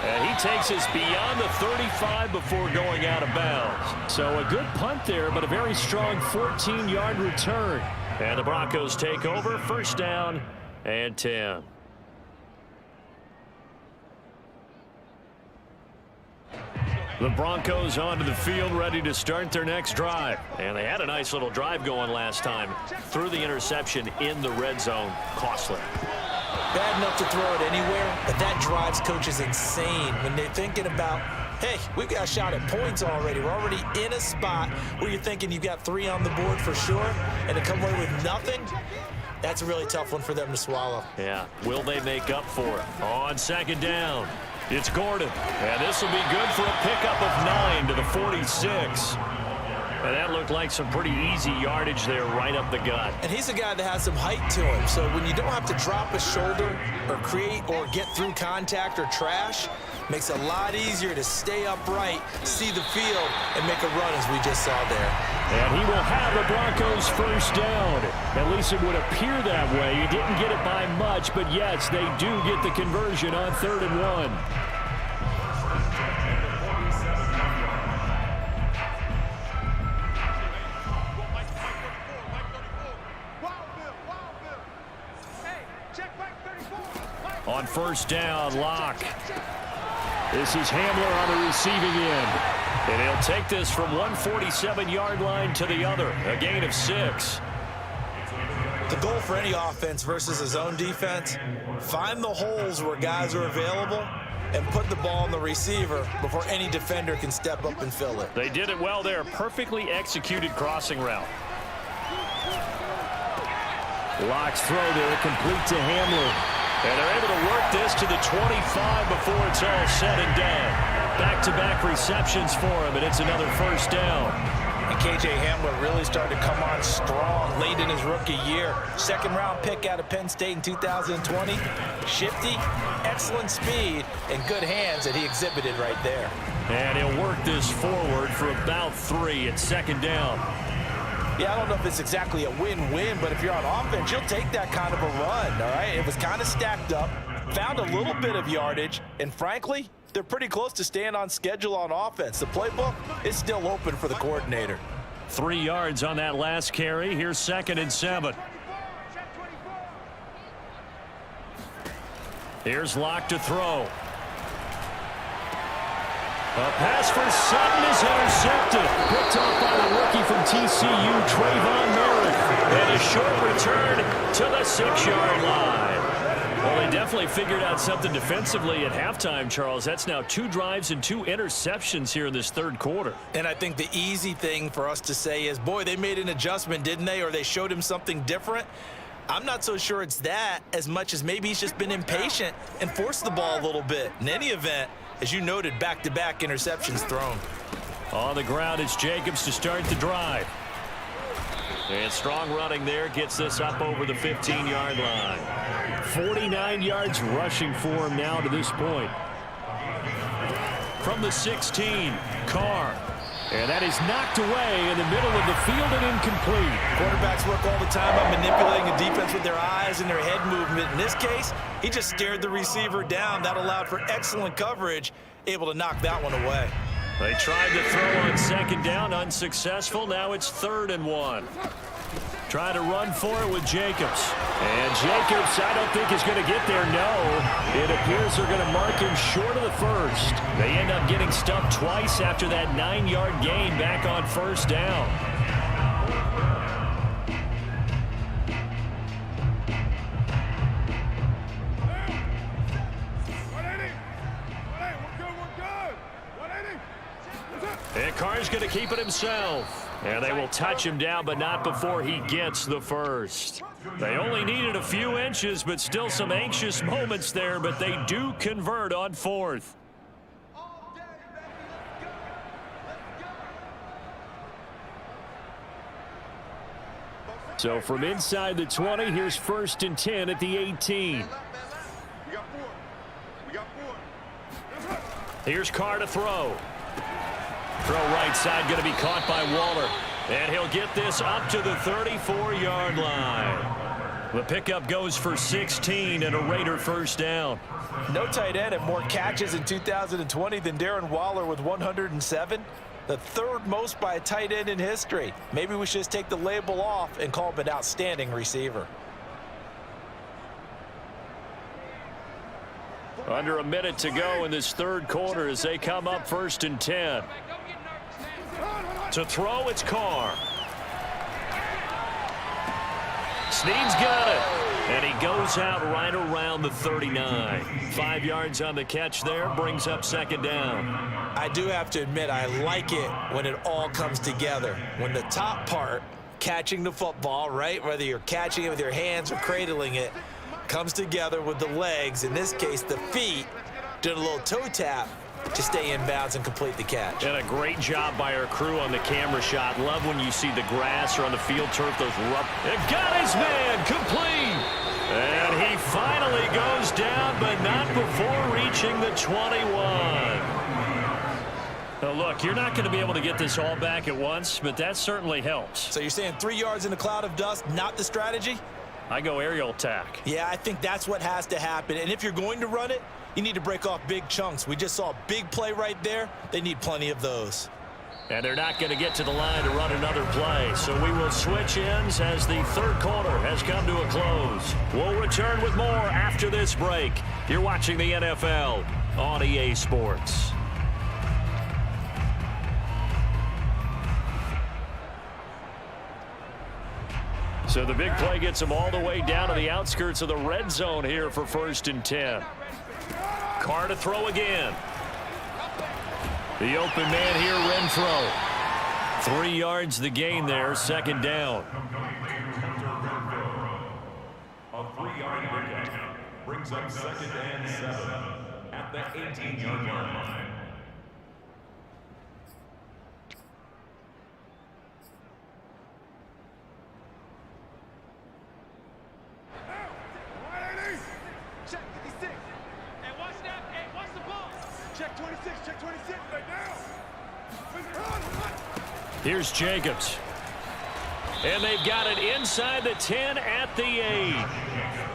And he takes us beyond the 35 before going out of bounds. So a good punt there, but a very strong 14-yard return. And the Broncos take over, 1st down and 10. The Broncos onto the field, ready to start their next drive. And they had a nice little drive going last time. Threw the interception in the red zone. Costly. Bad enough to throw it anywhere, but that drives coaches insane when they're thinking about, hey, we've got a shot at points already. We're already in a spot where you're thinking you've got 3 on the board for sure, and to come away with nothing, that's a really tough one for them to swallow. Yeah, will they make up for it? On 2nd down, it's Gordon. And this will be good for a pickup of 9 to the 46. And that looked like some pretty easy yardage there right up the gut. And he's a guy that has some height to him. So when you don't have to drop a shoulder or create or get through contact or trash, makes it a lot easier to stay upright, see the field, and make a run as we just saw there. And he will have the Broncos 1st down. At least it would appear that way. He didn't get it by much, but yes, they do get the conversion on 3rd and 1. On 1st down, Locke. This is Hamler on the receiving end. And he'll take this from 147-yard line to the other. A gain of 6. The goal for any offense versus his own defense, find the holes where guys are available and put the ball on the receiver before any defender can step up and fill it. They did it well there. Perfectly executed crossing route. Locke's throw there, complete to Hamler. And they're able to work this to the 25 before it's all said and done. Back-to-back receptions for him, and it's another 1st down. And K.J. Hamler really started to come on strong late in his rookie year. 2nd-round pick out of Penn State in 2020. Shifty, excellent speed, and good hands that he exhibited right there. And he'll work this forward for about 3 at 2nd down. Yeah, I don't know if it's exactly a win-win, but if you're on offense, you'll take that kind of a run, all right? It was kind of stacked up, found a little bit of yardage, and frankly, they're pretty close to staying on schedule on offense. The playbook is still open for the coordinator. 3 yards on that last carry. Here's 2nd and 7. Here's Locke to throw. A pass for Sutton is intercepted. Picked off by the rookie from TCU, Trayvon Merrick. And a short return to the 6-yard line. Well, they definitely figured out something defensively at halftime, Charles. That's now 2 drives and 2 interceptions here in this 3rd quarter. And I think the easy thing for us to say is, boy, they made an adjustment, didn't they? Or they showed him something different. I'm not so sure it's that as much as maybe he's just been impatient and forced the ball a little bit. In any event, as you noted, back-to-back interceptions thrown. On the ground, it's Jacobs to start the drive. And strong running there gets this up over the 15-yard line. 49 yards rushing for him now to this point. from the 16. Carr. And that is knocked away in the middle of the field and incomplete. Quarterbacks work all the time on manipulating a defense with their eyes and their head movement. In this case, he just stared the receiver down. That allowed for excellent coverage, able to knock that one away. They tried to throw on second down, unsuccessful. Now it's 3rd and 1. Trying to run for it with Jacobs. And Jacobs, I don't think is going to get there. No. It appears they're going to mark him short of the first. They end up getting stuffed twice after that 9-yard gain back on 1st down. And Carr's going to keep it himself. And they will touch him down, but not before he gets the first. They only needed a few inches, but still some anxious moments there, but they do convert on 4th. So from inside the 20, here's 1st and 10 at the 18. Here's Carr to throw. Throw right side, going to be caught by Waller. And he'll get this up to the 34-yard line. The pickup goes for 16 and a Raider 1st down. No tight end had more catches in 2020 than Darren Waller with 107. The 3rd most by a tight end in history. Maybe we should just take the label off and call him an outstanding receiver. Under a minute to go in this 3rd quarter as they come up 1st and 10. To throw, it's Carr. Snead's got it. And he goes out right around the 39. 5 yards on the catch there, brings up 2nd down. I do have to admit, I like it when it all comes together. When the top part, catching the football, right, whether you're catching it with your hands or cradling it, comes together with the legs, in this case the feet, did a little toe tap to stay in bounds and complete the catch. And a great job by our crew on the camera shot. Love when you see the grass or on the field turf, those rough. It got his man, complete. And he finally goes down, but not before reaching the 21. Now look, you're not going to be able to get this all back at once, but that certainly helps. So you're saying 3 yards in a cloud of dust, not the strategy? I go aerial attack. Yeah, I think that's what has to happen. And if you're going to run it, you need to break off big chunks. We just saw a big play right there. They need plenty of those. And they're not going to get to the line to run another play. So we will switch ends as the 3rd quarter has come to a close. We'll return with more after this break. You're watching the NFL on EA Sports. So the big play gets them all the way down to the outskirts of the red zone here for 1st and 10. Carr to throw again. The open man here, Renfro. 3 yards the gain there, 2nd down. A 3-yard pickup brings up 2nd and 7 at the 18-yard line. Here's Jacobs. And they've got it inside the 10 at the 8.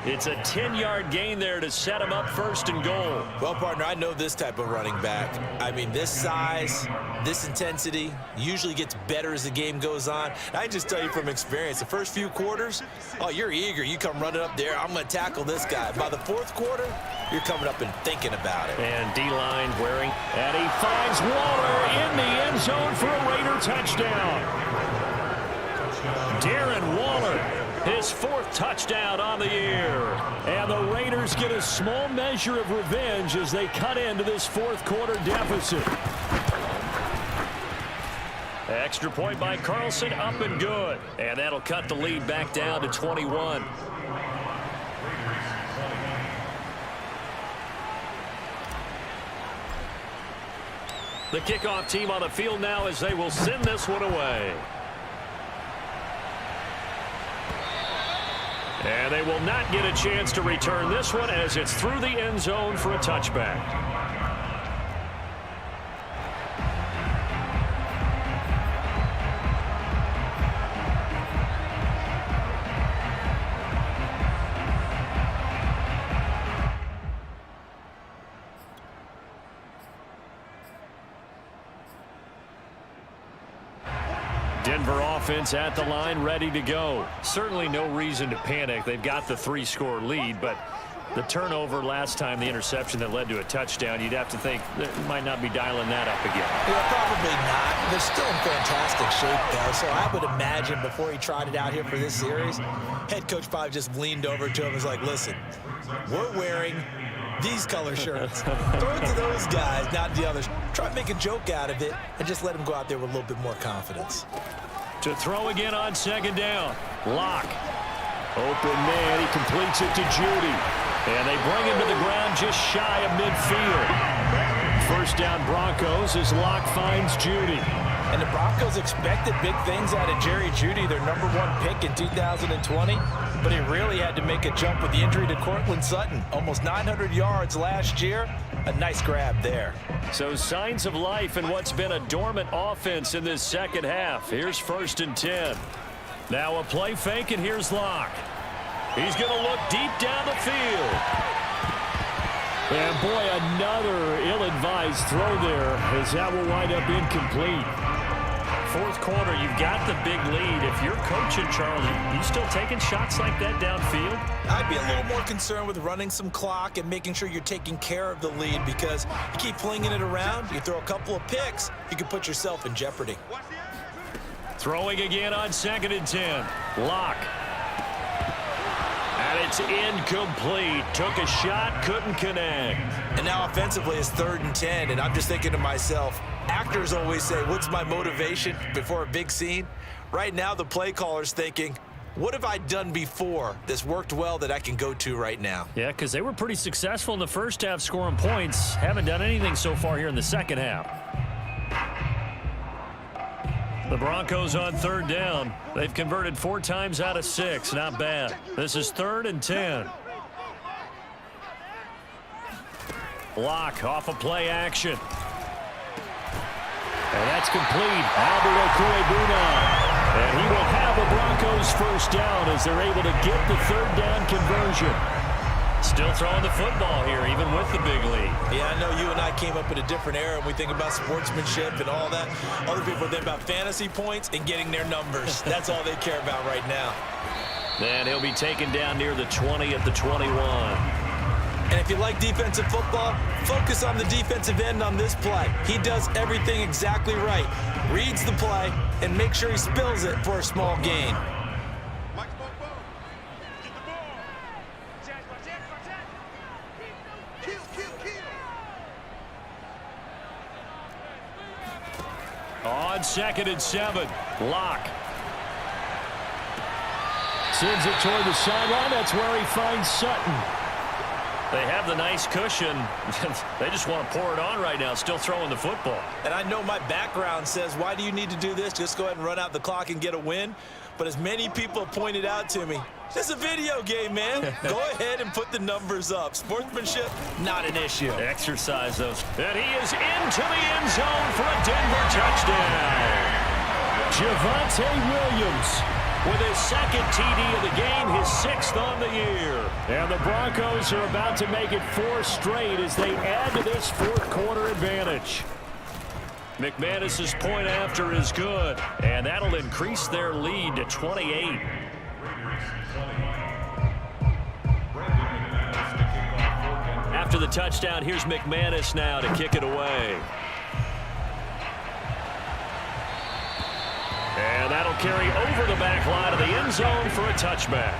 It's a 10-yard gain there to set them up 1st and goal. Well, partner, I know this type of running back. I mean, this size, this intensity usually gets better as the game goes on. I just tell you from experience, the first few quarters, oh, you're eager. You come running up there, I'm going to tackle this guy. By the 4th quarter, you're coming up and thinking about it. And D-line wearing. And he finds Waller in the end zone for a Raider touchdown. Darren Waller, his 4th touchdown on the year. And the Raiders get a small measure of revenge as they cut into this 4th quarter deficit. Extra point by Carlson, up and good. And that'll cut the lead back down to 21. The kickoff team on the field now as they will send this one away. And they will not get a chance to return this one as it's through the end zone for a touchback. Denver offense at the line, ready to go. Certainly no reason to panic. They've got the 3-score lead, but the turnover last time, the interception that led to a touchdown, you'd have to think that might not be dialing that up again. Yeah, probably not. They're still in fantastic shape, though, so I would imagine before he tried it out here for this series, head coach probably just leaned over to him and was like, listen, we're wearing these color shirts. Throw it to those guys, not the others. Try to make a joke out of it and just let them go out there with a little bit more confidence. To throw again on second down. Locke. Open man. He completes it to Judy. And they bring him to the ground just shy of midfield. First down Broncos as Locke finds Judy. And the Broncos expected big things out of Jerry Jeudy, their #1 pick in 2020. But he really had to make a jump with the injury to Cortland Sutton. Almost 900 yards last year. A nice grab there. So signs of life in what's been a dormant offense in this second half. Here's 1st and 10. Now a play fake, and here's Locke. He's going to look deep down the field. And boy, another ill-advised throw there as that will wind up incomplete. Fourth quarter, you've got the big lead. If you're coaching, Charlie, you still taking shots like that downfield? I'd be a little more concerned with running some clock and making sure you're taking care of the lead, because you keep flinging it around, you throw a couple of picks, you can put yourself in jeopardy. Throwing again on 2nd and 10. Locke. And it's incomplete. Took a shot, couldn't connect. And now offensively it's 3rd and 10, and I'm just thinking to myself, actors always say, what's my motivation before a big scene? Right now the play caller's thinking, what have I done before that's worked well that I can go to right now? Yeah, because they were pretty successful in the first half scoring points. Haven't done anything so far here in the second half. The Broncos on 3rd down. They've converted 4 times out of 6. Not bad. This is 3rd and 10. Locke off of play action. And that's complete. Albert Okwuegbunam. And he will have the Broncos first down as they're able to get the 3rd down conversion. Still throwing the football here, even with the big lead. Yeah, I know you and I came up in a different era, and we think about sportsmanship and all that. Other people think about fantasy points and getting their numbers. That's all they care about right now. And he'll be taken down near the 20 at the 21. And if you like defensive football, focus on the defensive end on this play. He does everything exactly right. Reads the play and makes sure he spills it for a small gain. On 2nd and 7, Locke. Sends it toward the sideline. That's where he finds Sutton. They have the nice cushion. They just want to pour it on right now, still throwing the football. And I know my background says, why do you need to do this? Just go ahead and run out the clock and get a win. But as many people have pointed out to me, this is a video game, man. Go ahead and put the numbers up. Sportsmanship, not an issue. Exercise those. And he is into the end zone for a Denver touchdown. Javonte Williams with his 2nd TD of the game, his 6th on the year. And the Broncos are about to make it 4 straight as they add to this 4th quarter advantage. McManus's point after is good, and that'll increase their lead to 28. After the touchdown, here's McManus now to kick it away. And that'll carry over the back line of the end zone for a touchback.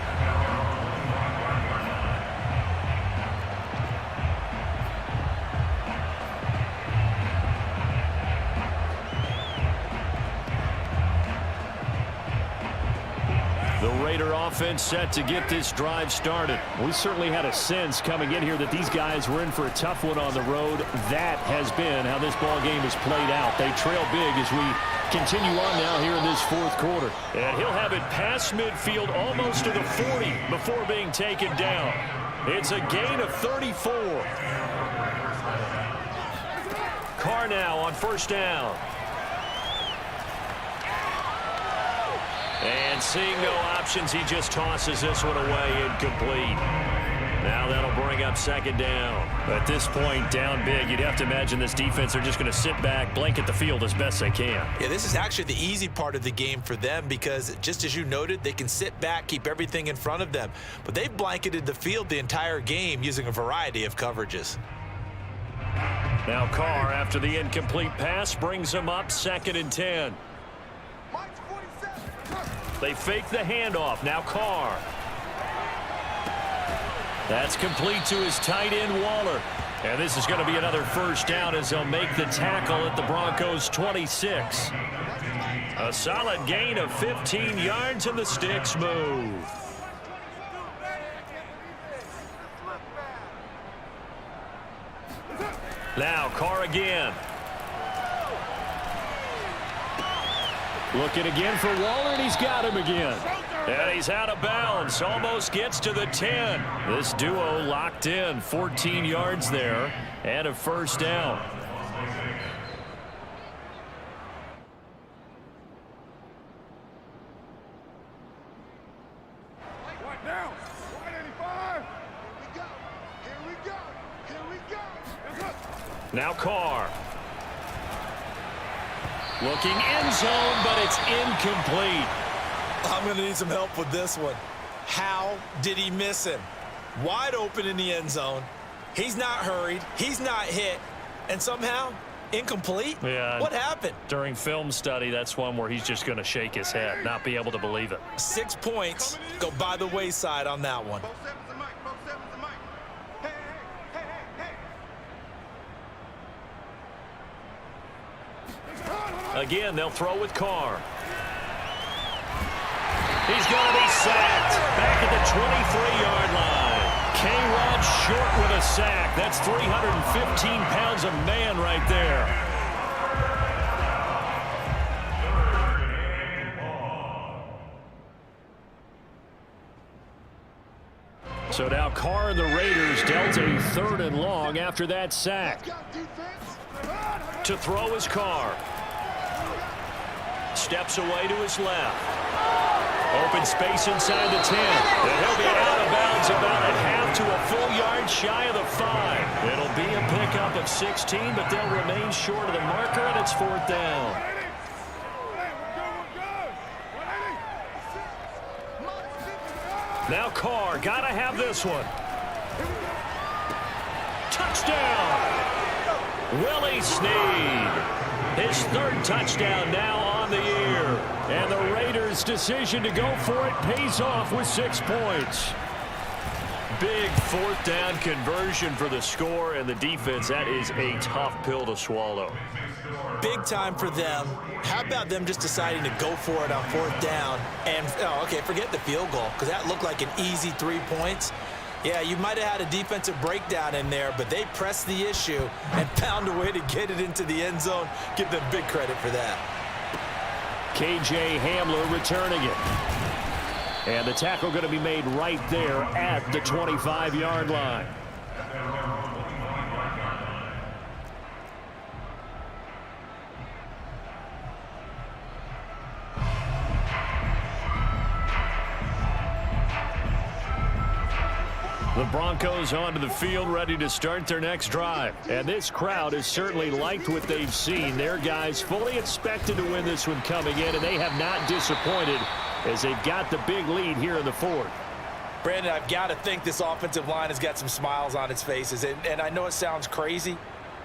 The Raider offense set to get this drive started. We certainly had a sense coming in here that these guys were in for a tough one on the road. That has been how this ball game has played out. They trail big as we continue on now here in this 4th quarter. And he'll have it past midfield almost to the 40 before being taken down. It's a gain of 34. Carr now on 1st down. And seeing no options, he just tosses this one away incomplete. Now that'll bring up second down. At this point, down big, you'd have to imagine this defense are just going to sit back, blanket the field as best they can. Yeah, this is actually the easy part of the game for them because, just as you noted, they can sit back, keep everything in front of them. But they've blanketed the field the entire game using a variety of coverages. Now Carr, after the incomplete pass, brings him up 2nd and 10. They fake the handoff. Now Carr. That's complete to his tight end, Waller. And this is going to be another first down as they'll make the tackle at the Broncos' 26. A solid gain of 15 yards, and the sticks move. Now Carr again. Looking again for Waller, and he's got him again. And he's out of bounds. Almost gets to the 10. This duo locked in. 14 yards there and a first down. Now Carr. Looking end zone, but it's incomplete. I'm going to need some help with this one. How did he miss him? Wide open in the end zone. He's not hurried. He's not hit. And somehow, incomplete? Yeah. What happened? During film study, that's one where he's just going to shake his head, not be able to believe it. 6 points go by the wayside on that one. Again, they'll throw with Carr. He's going to be sacked back at the 23-yard line. K-Rod short with a sack. That's 315 pounds of man right there. So now Carr and the Raiders dealt a 3rd and long after that sack. To throw is Carr. Steps away to his left. Open space inside the 10. And he'll be out of bounds about a half to a full yard shy of the 5. It'll be a pickup of 16, but they'll remain short of the marker, and it's 4th down. Now Carr, gotta have this one. Touchdown! Willie Snead. His 3rd touchdown now on the year. And the Raiders' decision to go for it pays off with 6 points. Big 4th down conversion for the score, and the defense, that is a tough pill to swallow. Big time for them. How about them just deciding to go for it on 4th down? And, okay, forget the field goal, because that looked like an easy 3 points. Yeah, you might have had a defensive breakdown in there, but they pressed the issue and found a way to get it into the end zone. Give them big credit for that. KJ Hamler returning it. And the tackle going to be made right there at the 25-yard line. The Broncos onto the field, ready to start their next drive. And this crowd has certainly liked what they've seen. Their guys fully expected to win this one coming in, and they have not disappointed as they've got the big lead here in the 4th. Brandon, I've got to think this offensive line has got some smiles on its faces. And I know it sounds crazy,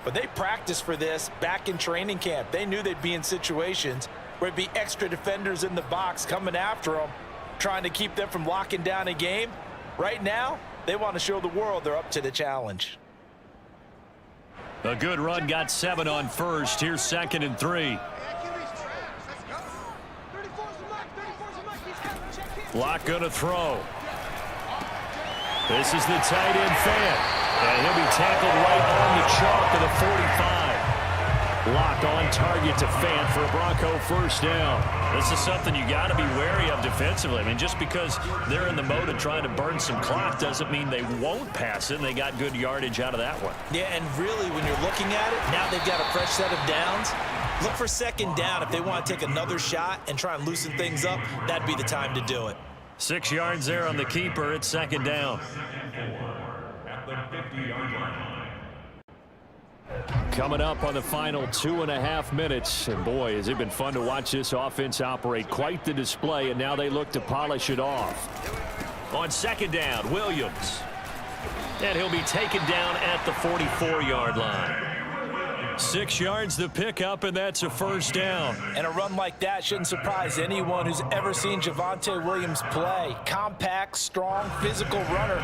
but they practiced for this back in training camp. They knew they'd be in situations where it'd be extra defenders in the box coming after them, trying to keep them from locking down a game. Right now, they want to show the world they're up to the challenge. A good run, got 7 on first. Here's 2nd and 3. Lock going to throw. This is the tight end Fan. And he'll be tackled right on the chalk of the 45. Locked on target to Fant for a Bronco first down. This is something you got to be wary of defensively. I mean, just because they're in the mode of trying to burn some clock doesn't mean they won't pass it, and they got good yardage out of that one. Yeah, and really, when you're looking at it, now they've got a fresh set of downs. Look for 2nd down. If they want to take another shot and try and loosen things up, that'd be the time to do it. 6 yards there on the keeper. It's 2nd down. the 50-yard line. Coming up on the final 2.5 minutes. And boy, has it been fun to watch this offense operate. Quite the display, and now they look to polish it off. On second down, Williams. And he'll be taken down at the 44-yard line. 6 yards the pickup, and that's a first down. And a run like that shouldn't surprise anyone who's ever seen Javonte Williams play. Compact, strong, physical runner.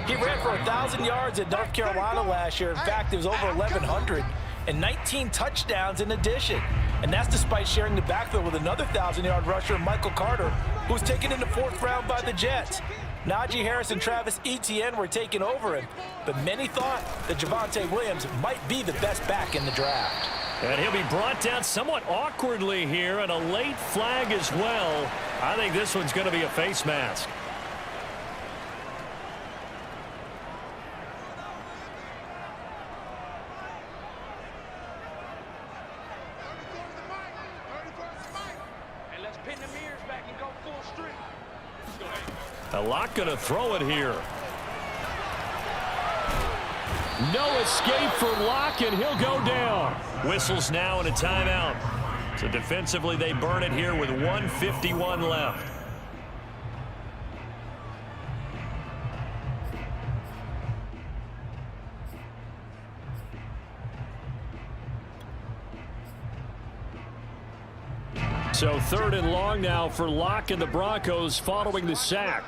He ran for 1,000 yards at North Carolina last year. In fact, it was over 1,100 and 19 touchdowns in addition. And that's despite sharing the backfield with another 1,000-yard rusher, Michael Carter, who was taken in the 4th round by the Jets. Najee Harris and Travis Etienne were taking over him, but many thought that Javonte Williams might be the best back in the draft. And he'll be brought down somewhat awkwardly here, and a late flag as well. I think this one's going to be a face mask. A lot going to throw it here. No escape for Locke, and he'll go down. Whistles now and a timeout. So defensively, they burn it here with 1:51 left. So 3rd and long now for Locke and the Broncos following the sack.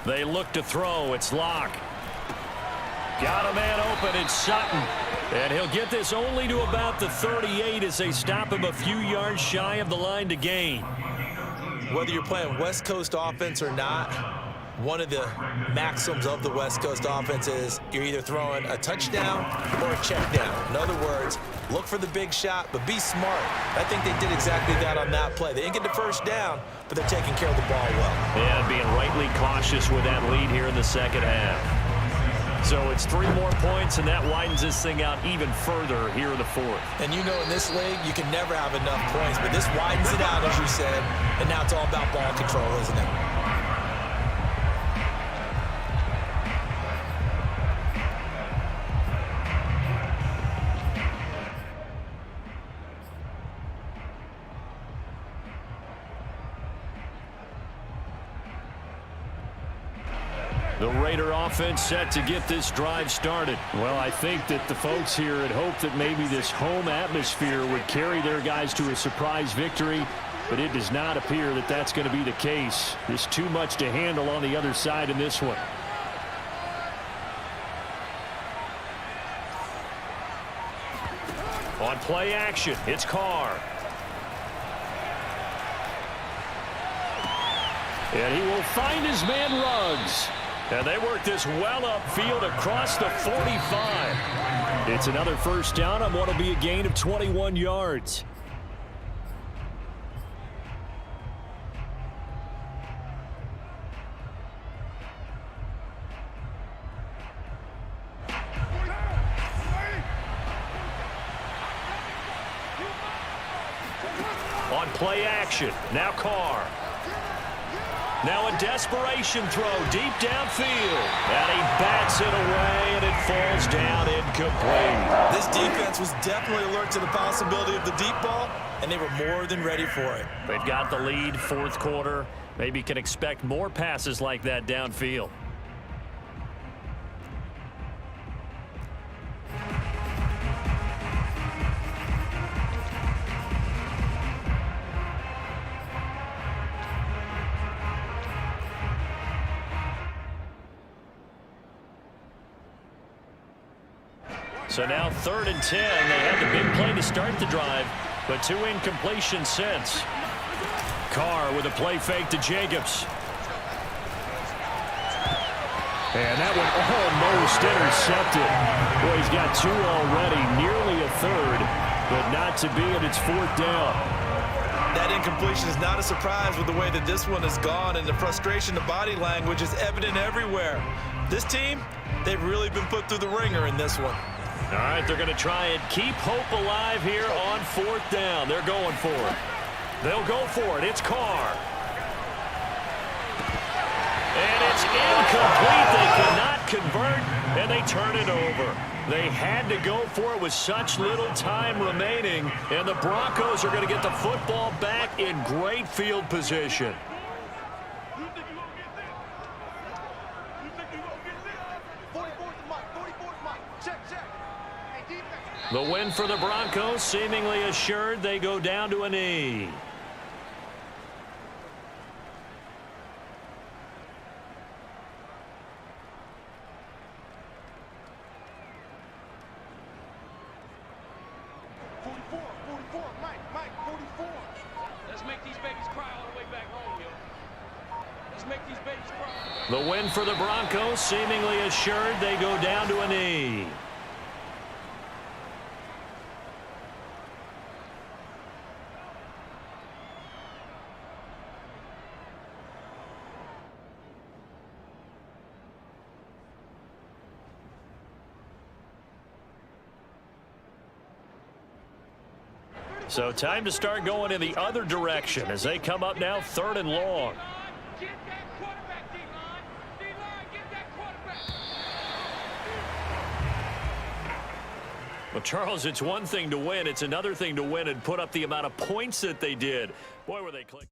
They look to throw. It's Locke. Got a man open. It's Sutton. And he'll get this only to about the 38 as they stop him a few yards shy of the line to gain. Whether you're playing West Coast offense or not, one of the maxims of the West Coast offense is you're either throwing a touchdown or a check down. In other words, look for the big shot, but be smart. I think they did exactly that on that play. They didn't get the first down, but they're taking care of the ball well. And being rightly cautious with that lead here in the second half. So it's 3 more points, and that widens this thing out even further here in the 4th. And you know in this league, you can never have enough points, but this widens it out, as you said, and now it's all about ball control, isn't it? The Raider offense set to get this drive started. Well, I think that the folks here had hoped that maybe this home atmosphere would carry their guys to a surprise victory, but it does not appear that that's going to be the case. There's too much to handle on the other side in this one. On play action, it's Carr. And he will find his man Ruggs. And they work this well upfield across the 45. It's another first down on what will be a gain of 21 yards. On play action, now Carr. Now a desperation throw deep downfield. And he bats it away, and it falls down incomplete. This defense was definitely alert to the possibility of the deep ball, and they were more than ready for it. They've got the lead, 4th quarter. Maybe can expect more passes like that downfield. So now 3rd and 10. They had the big play to start the drive, but 2 incompletions since. Carr with a play fake to Jacobs. And that one almost intercepted. Boy, he's got 2 already, nearly a 3rd, but not to be, and it's 4th down. That incompletion is not a surprise with the way that this one has gone, and the frustration, the body language is evident everywhere. This team, they've really been put through the ringer in this one. All right, they're going to try and keep hope alive here on 4th down. They're going for it. They'll go for it. It's Carr. And And they turn it over. They had to go for it with such little time remaining, and the Broncos are going to get the football back in great field position. The win for the Broncos seemingly assured. They go down to a knee. Mike, 44. Let's make these babies cry all the way back home, yo. Let's make these babies cry. The win for the Broncos seemingly assured. They go down to a knee. So time to start going in the other direction as they come up now 3rd and long. Get that quarterback, D-line. D-line, get that quarterback. Well, Charles, it's one thing to win. It's another thing to win and put up the amount of points that they did. Boy, were they clicking.